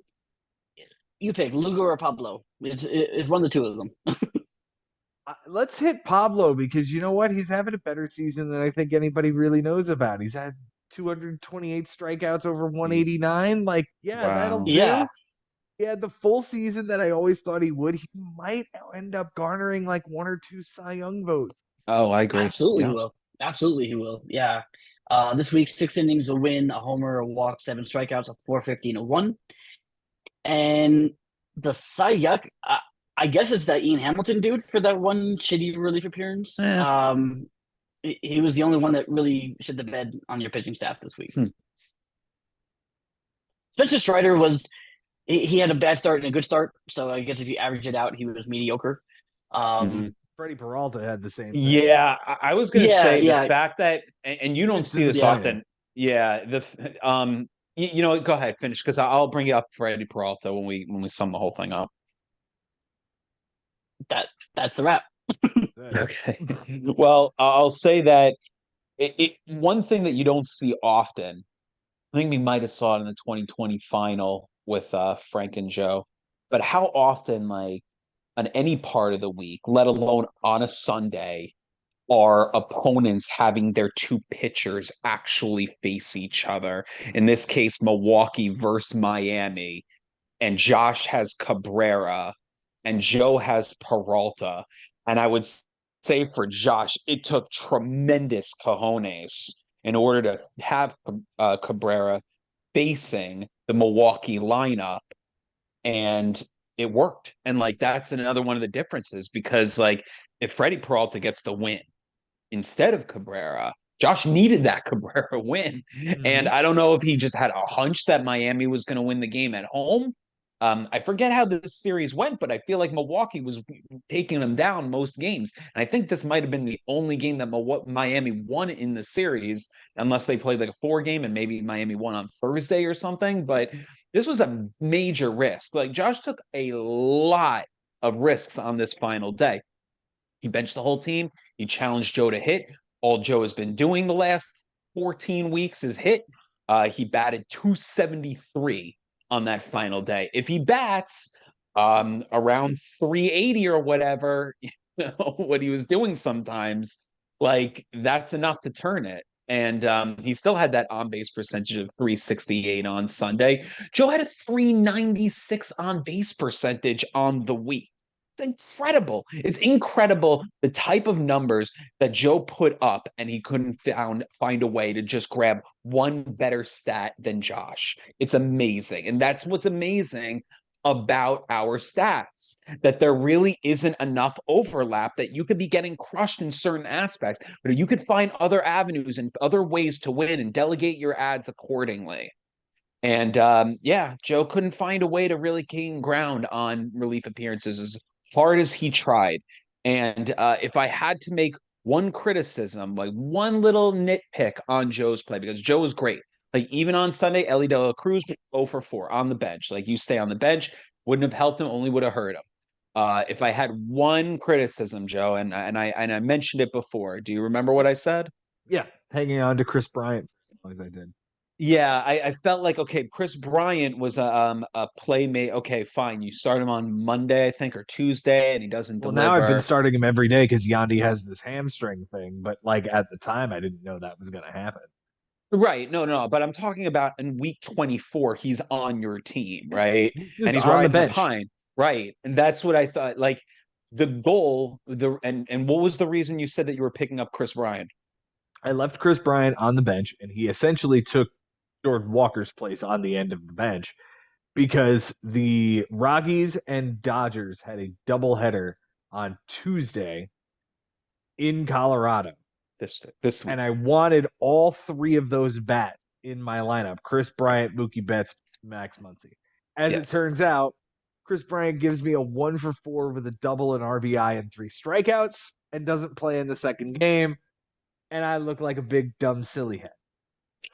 you pick Lugo or Pablo. It's one of the two of them. Let's hit Pablo, because you know what? He's having a better season than I think anybody really knows about. He's had 228 strikeouts over 189. Like, that'll do. Yeah. He had the full season that I always thought he would. He might end up garnering like 1 or 2 Cy Young votes. Oh, I agree. Absolutely, he will. Absolutely, he will. Yeah. This week, 6 innings, a win, a homer, a walk, 7 strikeouts, a 450, and a 1. And the Cy Young, I guess it's that Ian Hamilton dude for that one shitty relief appearance. He was the only one that really shit the bed on your pitching staff this week. Hmm. Spencer Strider he had a bad start and a good start. So I guess if you average it out, he was mediocre. Mhm. Freddie Peralta had the same thing. Yeah, I was gonna Yeah, say the yeah, fact that, and you He don't was see this yeah. disappointing. often. Yeah, you know, go ahead, finish because I'll bring you up Freddie Peralta when we sum the whole thing up. That that's the wrap. Okay. Well, I'll say that one thing that you don't see often, I think we might have saw it in the 2020 final with Frank and Joe, but how often, like on any part of the week, let alone on a Sunday, are opponents having their two pitchers actually face each other? In this case, Milwaukee versus Miami, and Josh has Cabrera and Joe has Peralta. And I would say for Josh, it took tremendous cojones in order to have Cabrera facing the Milwaukee lineup. And it worked. And like that's another one of the differences because like if Freddie Peralta gets the win instead of Cabrera, Josh needed that Cabrera win. And Mm-hmm. I don't know if he just had a hunch that Miami was going to win the game at home. I forget how this series went, but I feel like Milwaukee was taking them down most games. And I think this might have been the only game that Miami won in the series, unless they played like a 4 game and maybe Miami won on Thursday or something. But this was a major risk. Like Josh took a lot of risks on this final day. He benched the whole team. He challenged Joe to hit. All Joe has been doing the last 14 weeks is hit. He batted 273 on that final day. If he bats around 380 or whatever, you know, what he was doing sometimes, like that's enough to turn it. And he still had that on base percentage of 368 on Sunday. Joe had a 396 on base percentage on the week. It's incredible. It's incredible the type of numbers that Joe put up, and he couldn't find a way to just grab one better stat than Josh. It's amazing. And that's what's amazing about our stats, that there really isn't enough overlap, that you could be getting crushed in certain aspects, but you could find other avenues and other ways to win and delegate your ads accordingly. And yeah, Joe couldn't find a way to really gain ground on relief appearances as hard as he tried. And if I had to make one criticism, like one little nitpick on Joe's play, because Joe was great. Like even on Sunday, Ellie De La Cruz was 0 for 4 on the bench. Like you stay on the bench, wouldn't have helped him, only would have hurt him. If I had one criticism, Joe, and I mentioned it before, do you remember what I said? Yeah, hanging on to Chris Bryant as long as I did. Yeah, I felt like okay, Chris Bryant was a playmate. Okay, fine. You start him on Monday, I think, or Tuesday, and he doesn't Well, now I've been deliver. starting him every day because Yandy has this hamstring thing, but like at the time, I didn't know that was going to happen. Right. No, no, but I'm talking about in week 24, he's on your team, right? He's And just he's on the riding the bench. pine. Right. And that's what I thought. Like the goal, and what was the reason you said that you were picking up Chris Bryant? I left Chris Bryant on the bench, and he essentially took Jordan Walker's place on the end of the bench because the Rockies and Dodgers had a doubleheader on Tuesday in Colorado. This And week. I wanted all three of those bats in my lineup: Chris Bryant, Mookie Betts, Max Muncy. As it Yes. turns out, Chris Bryant gives me a 1 for 4 with a double, an RBI, and 3 strikeouts, and doesn't play in the second game. And I look like a big, dumb, silly head.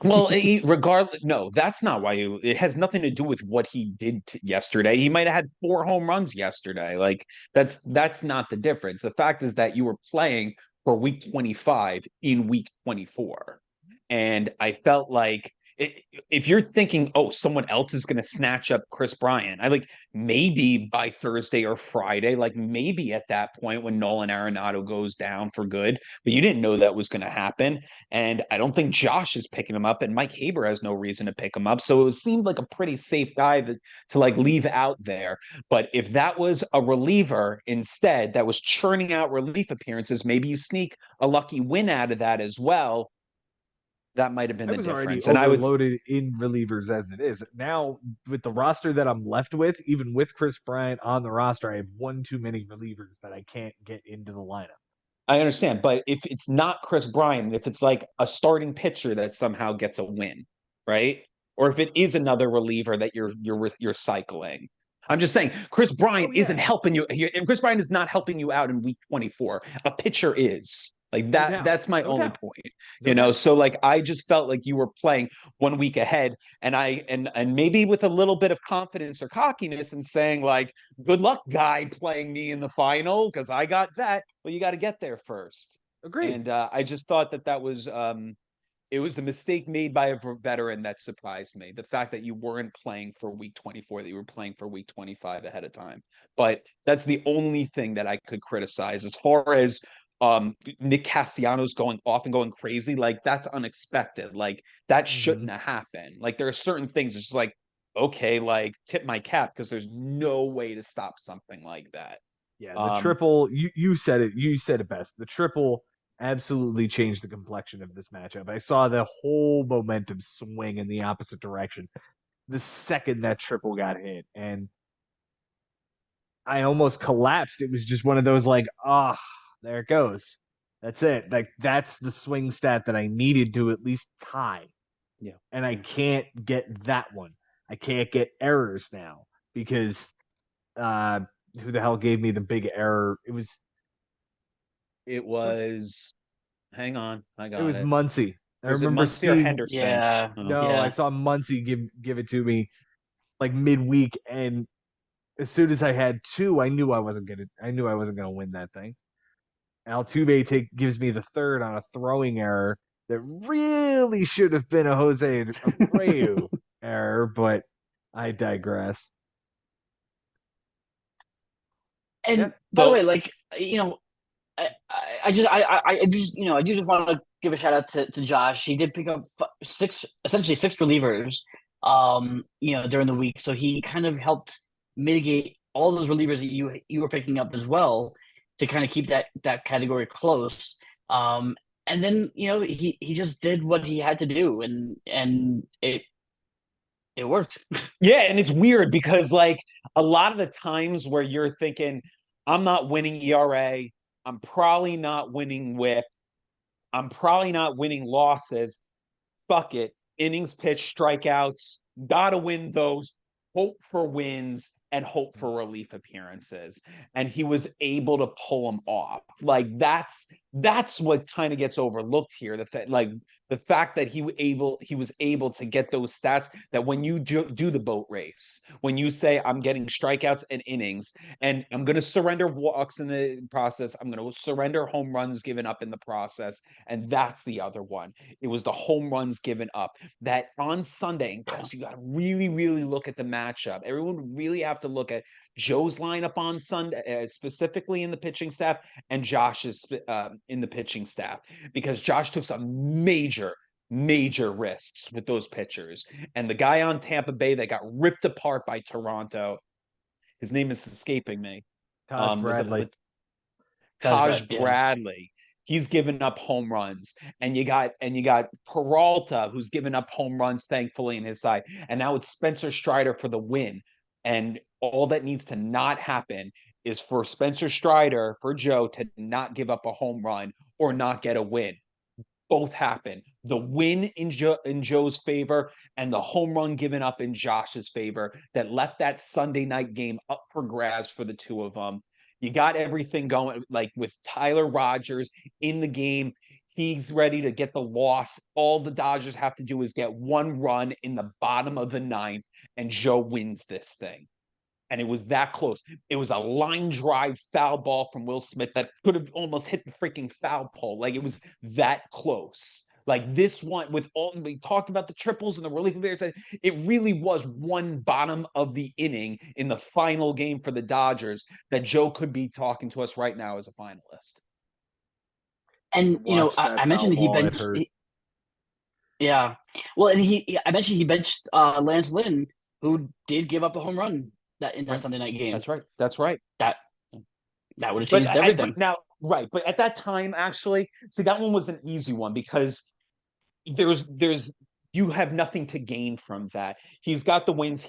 Well, regardless, no, that's not why you. It has nothing to do with what he did yesterday. He might have had 4 home runs yesterday. Like that's not the difference. The fact is that you were playing for week 25 in week 24, and I felt like if you're thinking, oh, someone else is going to snatch up Chris Bryant, I like maybe by Thursday or Friday, like maybe at that point when Nolan Arenado goes down for good, but you didn't know that was going to happen. And I don't think Josh is picking him up, and Mike Haber has no reason to pick him up. So it seemed like a pretty safe guy to like leave out there. But if that was a reliever instead that was churning out relief appearances, maybe you sneak a lucky win out of that as well. That might have been I the was already difference. And I would, overloaded in relievers as it is. Now, with the roster that I'm left with, even with Chris Bryant on the roster, I have one too many relievers that I can't get into the lineup. I understand, but if it's not Chris Bryant, if it's like a starting pitcher that somehow gets a win, right? Or if it is another reliever that you're cycling. I'm just saying, Chris Oh Bryant isn't yeah, helping you here, and Chris Bryant is not helping you out in week 24. A pitcher is. Like no that, doubt, that's my no only doubt, point. no doubt. So like I just felt like you were playing 1 week ahead, and and maybe with a little bit of confidence or cockiness and saying like, good luck, guy playing me in the final, because I got that. Well, you got to get there first. Agreed. And I just thought that was it was a mistake made by a veteran that surprised me. The fact that you weren't playing for week 24, that you were playing for week 25 ahead of time. But that's the only thing that I could criticize. As far as Nick Castellanos going off and going crazy, like that's unexpected. Like that Mm-hmm. shouldn't have happened. Like there are certain things it's just like, okay, like tip my cap, because there's no way to stop something like that. Yeah, the Um, triple, you said it, you said it best. The triple absolutely changed the complexion of this matchup. I saw the whole momentum swing in the opposite direction the second that triple got hit, and I almost collapsed. It was just one of those like, ah, there it goes. That's it. Like that's the swing stat that I needed to at least tie. yeah. And I Yeah. can't get that one. I can't get errors now because uh who the hell gave me the big error? It was, hang on, I It got was it. Muncie. I Was it remember Muncie or seeing Henderson? Yeah, Oh. no, I yeah. saw Muncie give it to me like midweek, and as soon as I had two, I knew I wasn't gonna win that thing. Altuve gives me the third on a throwing error that really should have been a Jose Abreu error, but I digress. Yeah. And by the way, So like I just I do just want to give a shout out to Josh. He did pick up essentially six relievers, during the week. So he kind of helped mitigate all those relievers that you were picking up as well to kind of keep that category close. And then he just did what he had to do, and it worked. yeah, and it's weird because like a lot of the times where you're thinking, I'm not winning ERA, I'm probably not winning WHIP, I'm probably not winning losses. Fuck it. Innings pitch, strikeouts, gotta win those, hope for wins, and hope for relief appearances. And he was able to pull them off. Like that's what kind of gets overlooked here. The fact that he was able to get those stats, that when you do the boat race, when you say I'm getting strikeouts and innings, and I'm going to surrender walks in the process, I'm going to surrender home runs given up in the process, and that's the other one. It was the home runs given up. That on Sunday, and guys, you got to really, really look at the matchup. Everyone really have to look at Joe's lineup on Sunday, specifically in the pitching staff, and Josh's in the pitching staff, because Josh took some major risks with those pitchers. And the guy on Tampa Bay that got ripped apart by Toronto, his name is escaping me. Taj Was Bradley. it That's Taj bad. Yeah. Bradley? He's given up home runs, and you got Peralta, who's given up home runs, thankfully, in his side, and now it's Spencer Strider for the win. And all that needs to not happen is for Spencer Strider, for Joe, to not give up a home run or not get a win. Both happen. The win in Joe's favor and the home run given up in Josh's favor that left that Sunday night game up for grabs for the two of them. You got everything going, like with Tyler Rogers in the game. He's ready to get the loss. All the Dodgers have to do is get one run in the bottom of the ninth, and Joe wins this thing. And it was that close. It was a line drive foul ball from Will Smith that could have almost hit the freaking foul pole. Like it was that close. Like this one, with all we talked about the triples and the relief affairs, it really was one bottom of the inning in the final game for the Dodgers that Joe could be talking to us right now as a finalist. And Watch I that foul mentioned that he ball. It benched. hurt. Yeah. Well, and I mentioned he benched Lance Lynn, who did give up a home run in that Right. Sunday night game. That's right. That's right. That that would have But changed everything. now, right. But at that time, actually, see, that one was an easy one because there's you have nothing to gain from that. He's got the wins.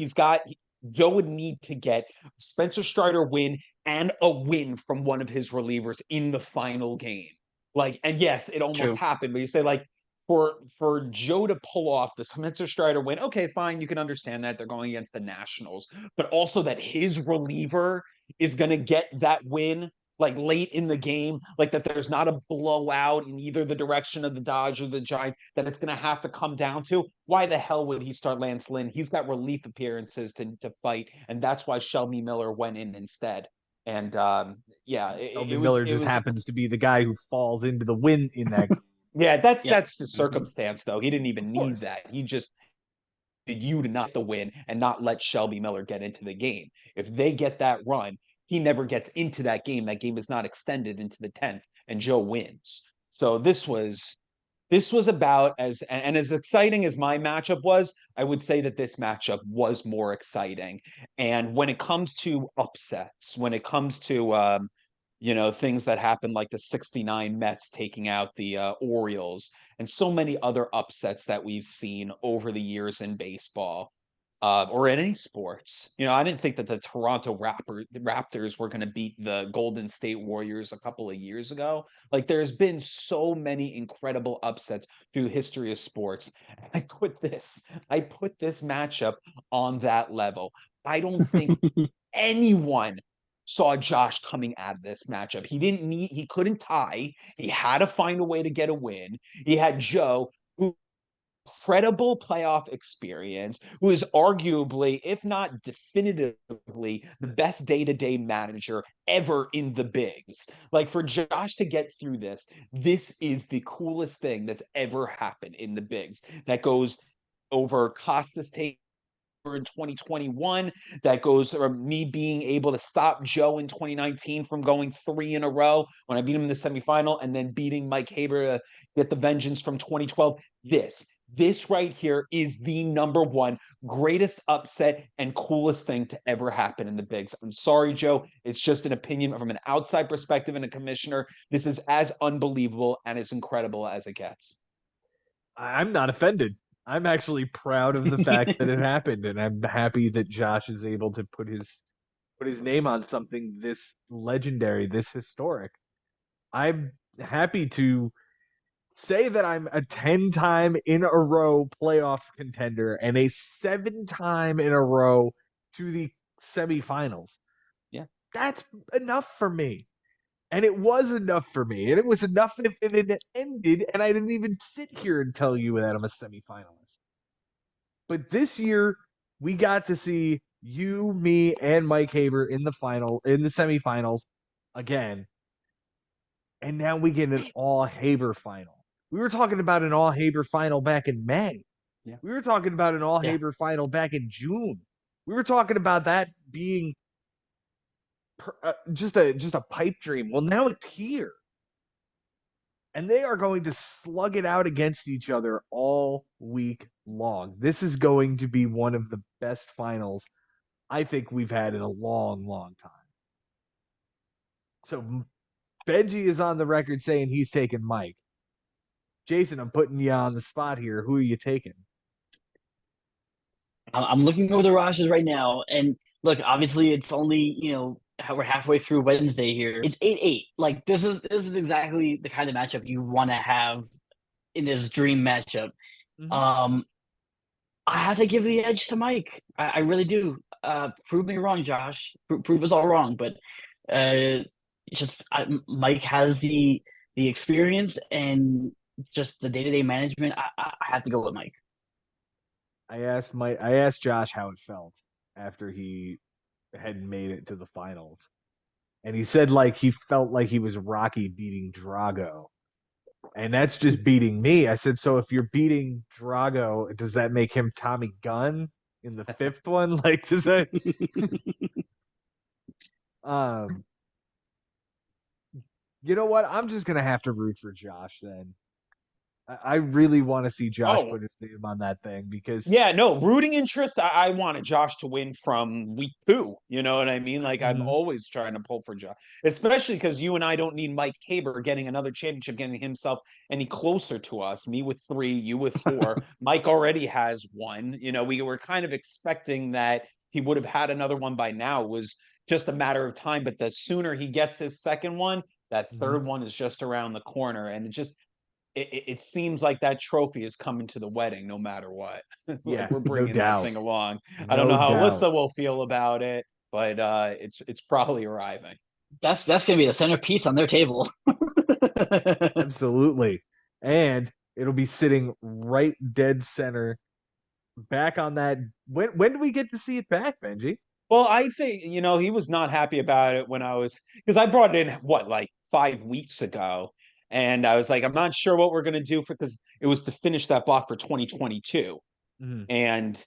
Joe would need to get Spencer Strider win and a win from one of his relievers in the final game. Like, and yes, it almost True. happened, but you say like for Joe to pull off the Spencer Strider win, okay, fine, you can understand that they're going against the Nationals, but also that his reliever is going to get that win like late in the game, like that there's not a blowout in either the direction of the Dodgers or the Giants that it's going to have to come down to. Why the hell would he start Lance Lynn? He's got relief appearances to fight, and that's why Shelby Miller went in instead. And yeah, Shelby Miller it just was happens to be the guy who falls into the win in that game. yeah, Yep. that's the circumstance though. He didn't Of even need course. that. He just needed you to not the win and not let Shelby Miller get into the game. If they get that run, he never gets into that game. That game is not extended into the 10th, and Joe wins. So this was about and as exciting as my matchup was, I would say that this matchup was more exciting. And when it comes to upsets, when it comes to things that happened like the 69 Mets taking out the Orioles and so many other upsets that we've seen over the years in baseball or in any sports. I didn't think that the Raptors were going to beat the Golden State Warriors a couple of years ago. Like there's been so many incredible upsets through the history of sports. I put this matchup on that level. I don't think anyone saw Josh coming out of this matchup. He couldn't tie. He had to find a way to get a win. He had Joe, who incredible playoff experience, who is arguably, if not definitively, the best day-to-day manager ever in the bigs. Like for Josh to get through this is the coolest thing that's ever happened in the bigs. That goes over Costas take in 2021, that goes from me being able to stop Joe in 2019 from going 3 in a row when I beat him in the semifinal, and then beating Mike Haber to get the vengeance from 2012. This right here is the number one greatest upset and coolest thing to ever happen in the bigs. I'm sorry, Joe. It's just an opinion from an outside perspective and a commissioner. This is as unbelievable and as incredible as it gets. I'm not offended. I'm actually proud of the fact that it happened, and I'm happy that Josh is able to put his name on something this legendary, this historic. I'm happy to say that I'm a 10-time in a row playoff contender and a 7-time in a row to the semifinals. Yeah. That's enough for me. And it was enough for me. And it was enough if it had ended and I didn't even sit here and tell you that I'm a semifinalist. But this year, we got to see you, me, and Mike Haber in the semifinals again. And now we get an all Haber final. We were talking about an all Haber final back in May. Yeah. We were talking about an all Yeah. Haber final back in June. We were talking about that being just a pipe dream. Well, now it's here. And they are going to slug it out against each other all week long. This is going to be one of the best finals I think we've had in a long, long time. So Benji is on the record saying he's taking Mike. Jason, I'm putting you on the spot here. Who are you taking? I'm looking over the rosters right now, and look, obviously, it's only we're halfway through Wednesday here. It's 8-8. Like this is exactly the kind of matchup you want to have in this dream matchup. Mhm. I have to give the edge to Mike. I really do. Prove me wrong, Josh. Prove us all wrong. But Mike has the experience and just the day-to-day management. I have to go with Mike. I asked Josh how it felt after he had made it to the finals. And he said like he felt like he was Rocky beating Drago. And that's just beating me. I said, so if you're beating Drago, does that make him Tommy Gunn in the fifth one? Like, does that you know what? I'm just gonna have to root for Josh then. I really want to see Josh Oh, put his name on that thing because yeah, no, rooting interest. I wanted Josh to win from week 2. You know what I mean? Like I'm Mhm. always trying to pull for Josh, especially because you and I don't need Mike Haber getting another championship, getting himself any closer to us. Me with 3, you with 4. Mike already has 1. We were kind of expecting that he would have had another one by now. It was just a matter of time. But the sooner he gets his second one, that Mhm. third one is just around the corner. And it seems like that trophy is coming to the wedding no matter what. Like Yeah, we're no bringing that doubt. thing along. I don't No know how doubt. Alyssa will feel about it, but it's probably arriving. That's gonna be the centerpiece on their table. Absolutely. And it'll be sitting right dead center back on that. When do we get to see it back, Benji? Well, I think, he was not happy about it when because I brought it in, what, like 5 weeks ago. And I was like, I'm not sure what we're going to do because it was to finish that block for 2022. Mhm. And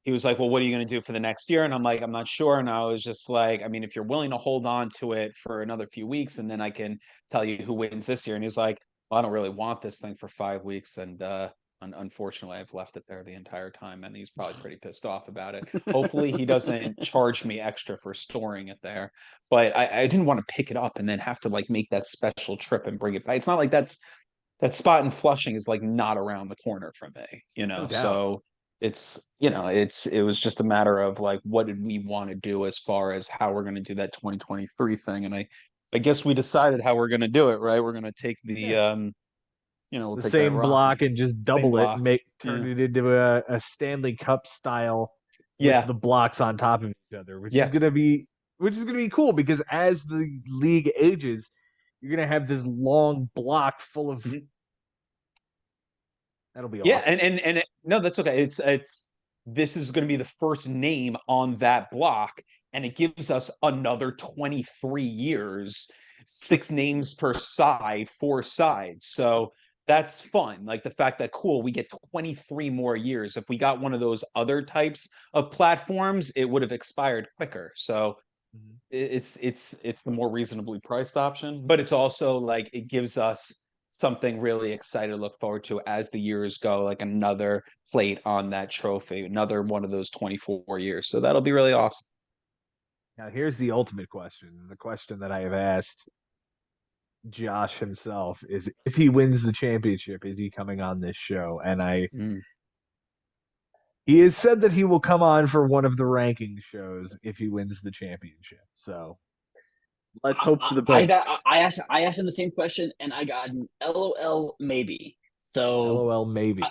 he was like, well, what are you going to do for the next year? And I'm like, I'm not sure. And I was just like, I mean, if you're willing to hold on to it for another few weeks and then I can tell you who wins this year. And he's like, well, I don't really want this thing for 5 weeks. And unfortunately, I've left it there the entire time. And he's probably pretty pissed off about it. Hopefully, he doesn't charge me extra for storing it there. But I didn't want to pick it up and then have to like make that special trip and bring it back. It's not like that spot in Flushing is like not around the corner from me, No doubt. So it was just a matter of like what did we want to do as far as how we're going to do that 2023 thing. And I guess we decided how we're going to do it, right? We're going to take Yeah. we'll The take that same rock and block and just same double it and block. make turn Yeah. it into a Stanley Cup style with Yeah. the blocks on top of each other, Yeah. which is gonna be cool because as the league ages, you're gonna have this long block full of Mhm. that'll be Yeah, awesome. no, that's okay. It's this is going to be the first name on that block, and it gives us another 23 years, six names per side, four sides. So that's fun. Like the fact that cool, we get 23 more years. If we got one of those other types of platforms, it would have expired quicker. So Mhm. it's the more reasonably priced option, but it's also like it gives us something really excited to look forward to as the years go, like another plate on that trophy, another one of those 24 years. So that'll be really awesome. Now here's the ultimate question, the question that I have asked Josh himself is if he wins the championship, is he coming on this show? And I Mm. he has said that he will come on for one of the ranking shows if he wins the championship. So let's hope for the best. I asked him the same question, and I got an LOL maybe. So LOL, maybe.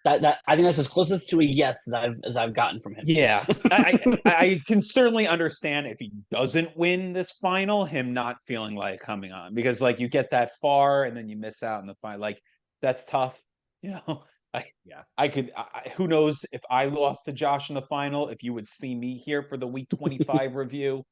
that I think that's as closest to a yes as I've gotten from him. Yeah, I can certainly understand if he doesn't win this final, him not feeling like coming on because like you get that far and then you miss out in the final. Like that's tough, you know. I Yeah. who knows if I lost to Josh in the final, if you would see me here for the week 25 review,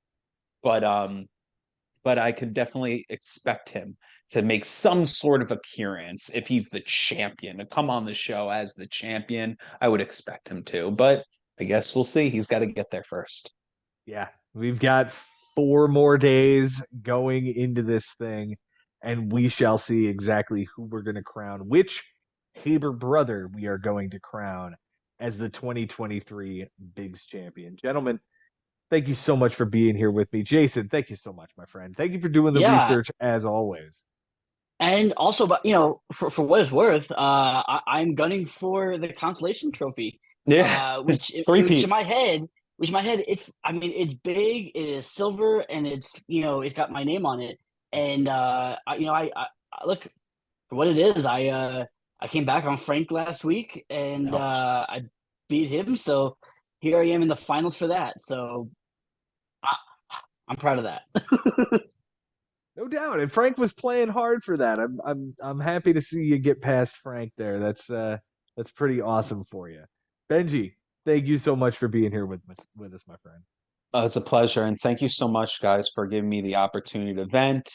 but I could definitely expect him to make some sort of appearance if he's the champion, to come on the show as the champion. I would expect him to, but I guess we'll see. He's got to get there first. Yeah. We've got 4 more days going into this thing, and we shall see exactly who we're going to crown, which Haber brother we are going to crown as the 2023 Bigs champion. Gentlemen, thank you so much for being here with me. Jason, thank you so much, my friend. Thank you for doing the Yeah, research as always. and also, but for what it's worth, I'm gunning for the consolation trophy, Yeah, which in three-peat. my head, it's I mean it's big, it is silver, and it's got my name on it, and I look for what it is. I came back on Frank last week, and Oh, I beat him, so here I am in the finals for that. So I, I'm proud of that. No doubt. And Frank was playing hard for that. I'm happy to see you get past Frank there. That's pretty awesome for you. Benji, thank you so much for being here with us, my friend. it's a pleasure, and thank you so much, guys, for giving me the opportunity to vent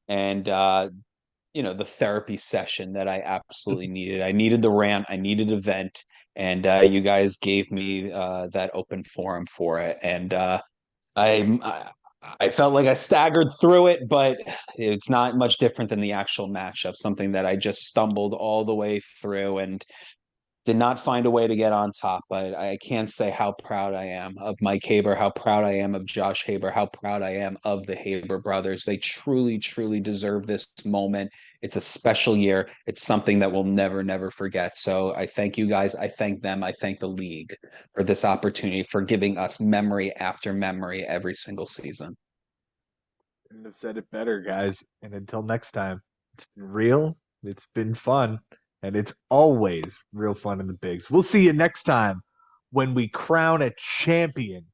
and the therapy session that I absolutely needed. I needed the rant, I needed a vent, and you guys gave me that open forum for it. And I I felt like I staggered through it, but it's not much different than the actual matchup. Something that I just stumbled all the way through, and did not find a way to get on top, but I can't say how proud I am of Mike Haber, how proud I am of Josh Haber, how proud I am of the Haber brothers. They truly, truly deserve this moment. It's a special year. It's something that we'll never, never forget. So I thank you guys. I thank them. I thank the league for this opportunity, for giving us memory after memory every single season. Couldn't have said it better, guys. And until next time, it's been real, it's been fun, and it's always real fun in the bigs. We'll see you next time when we crown a champion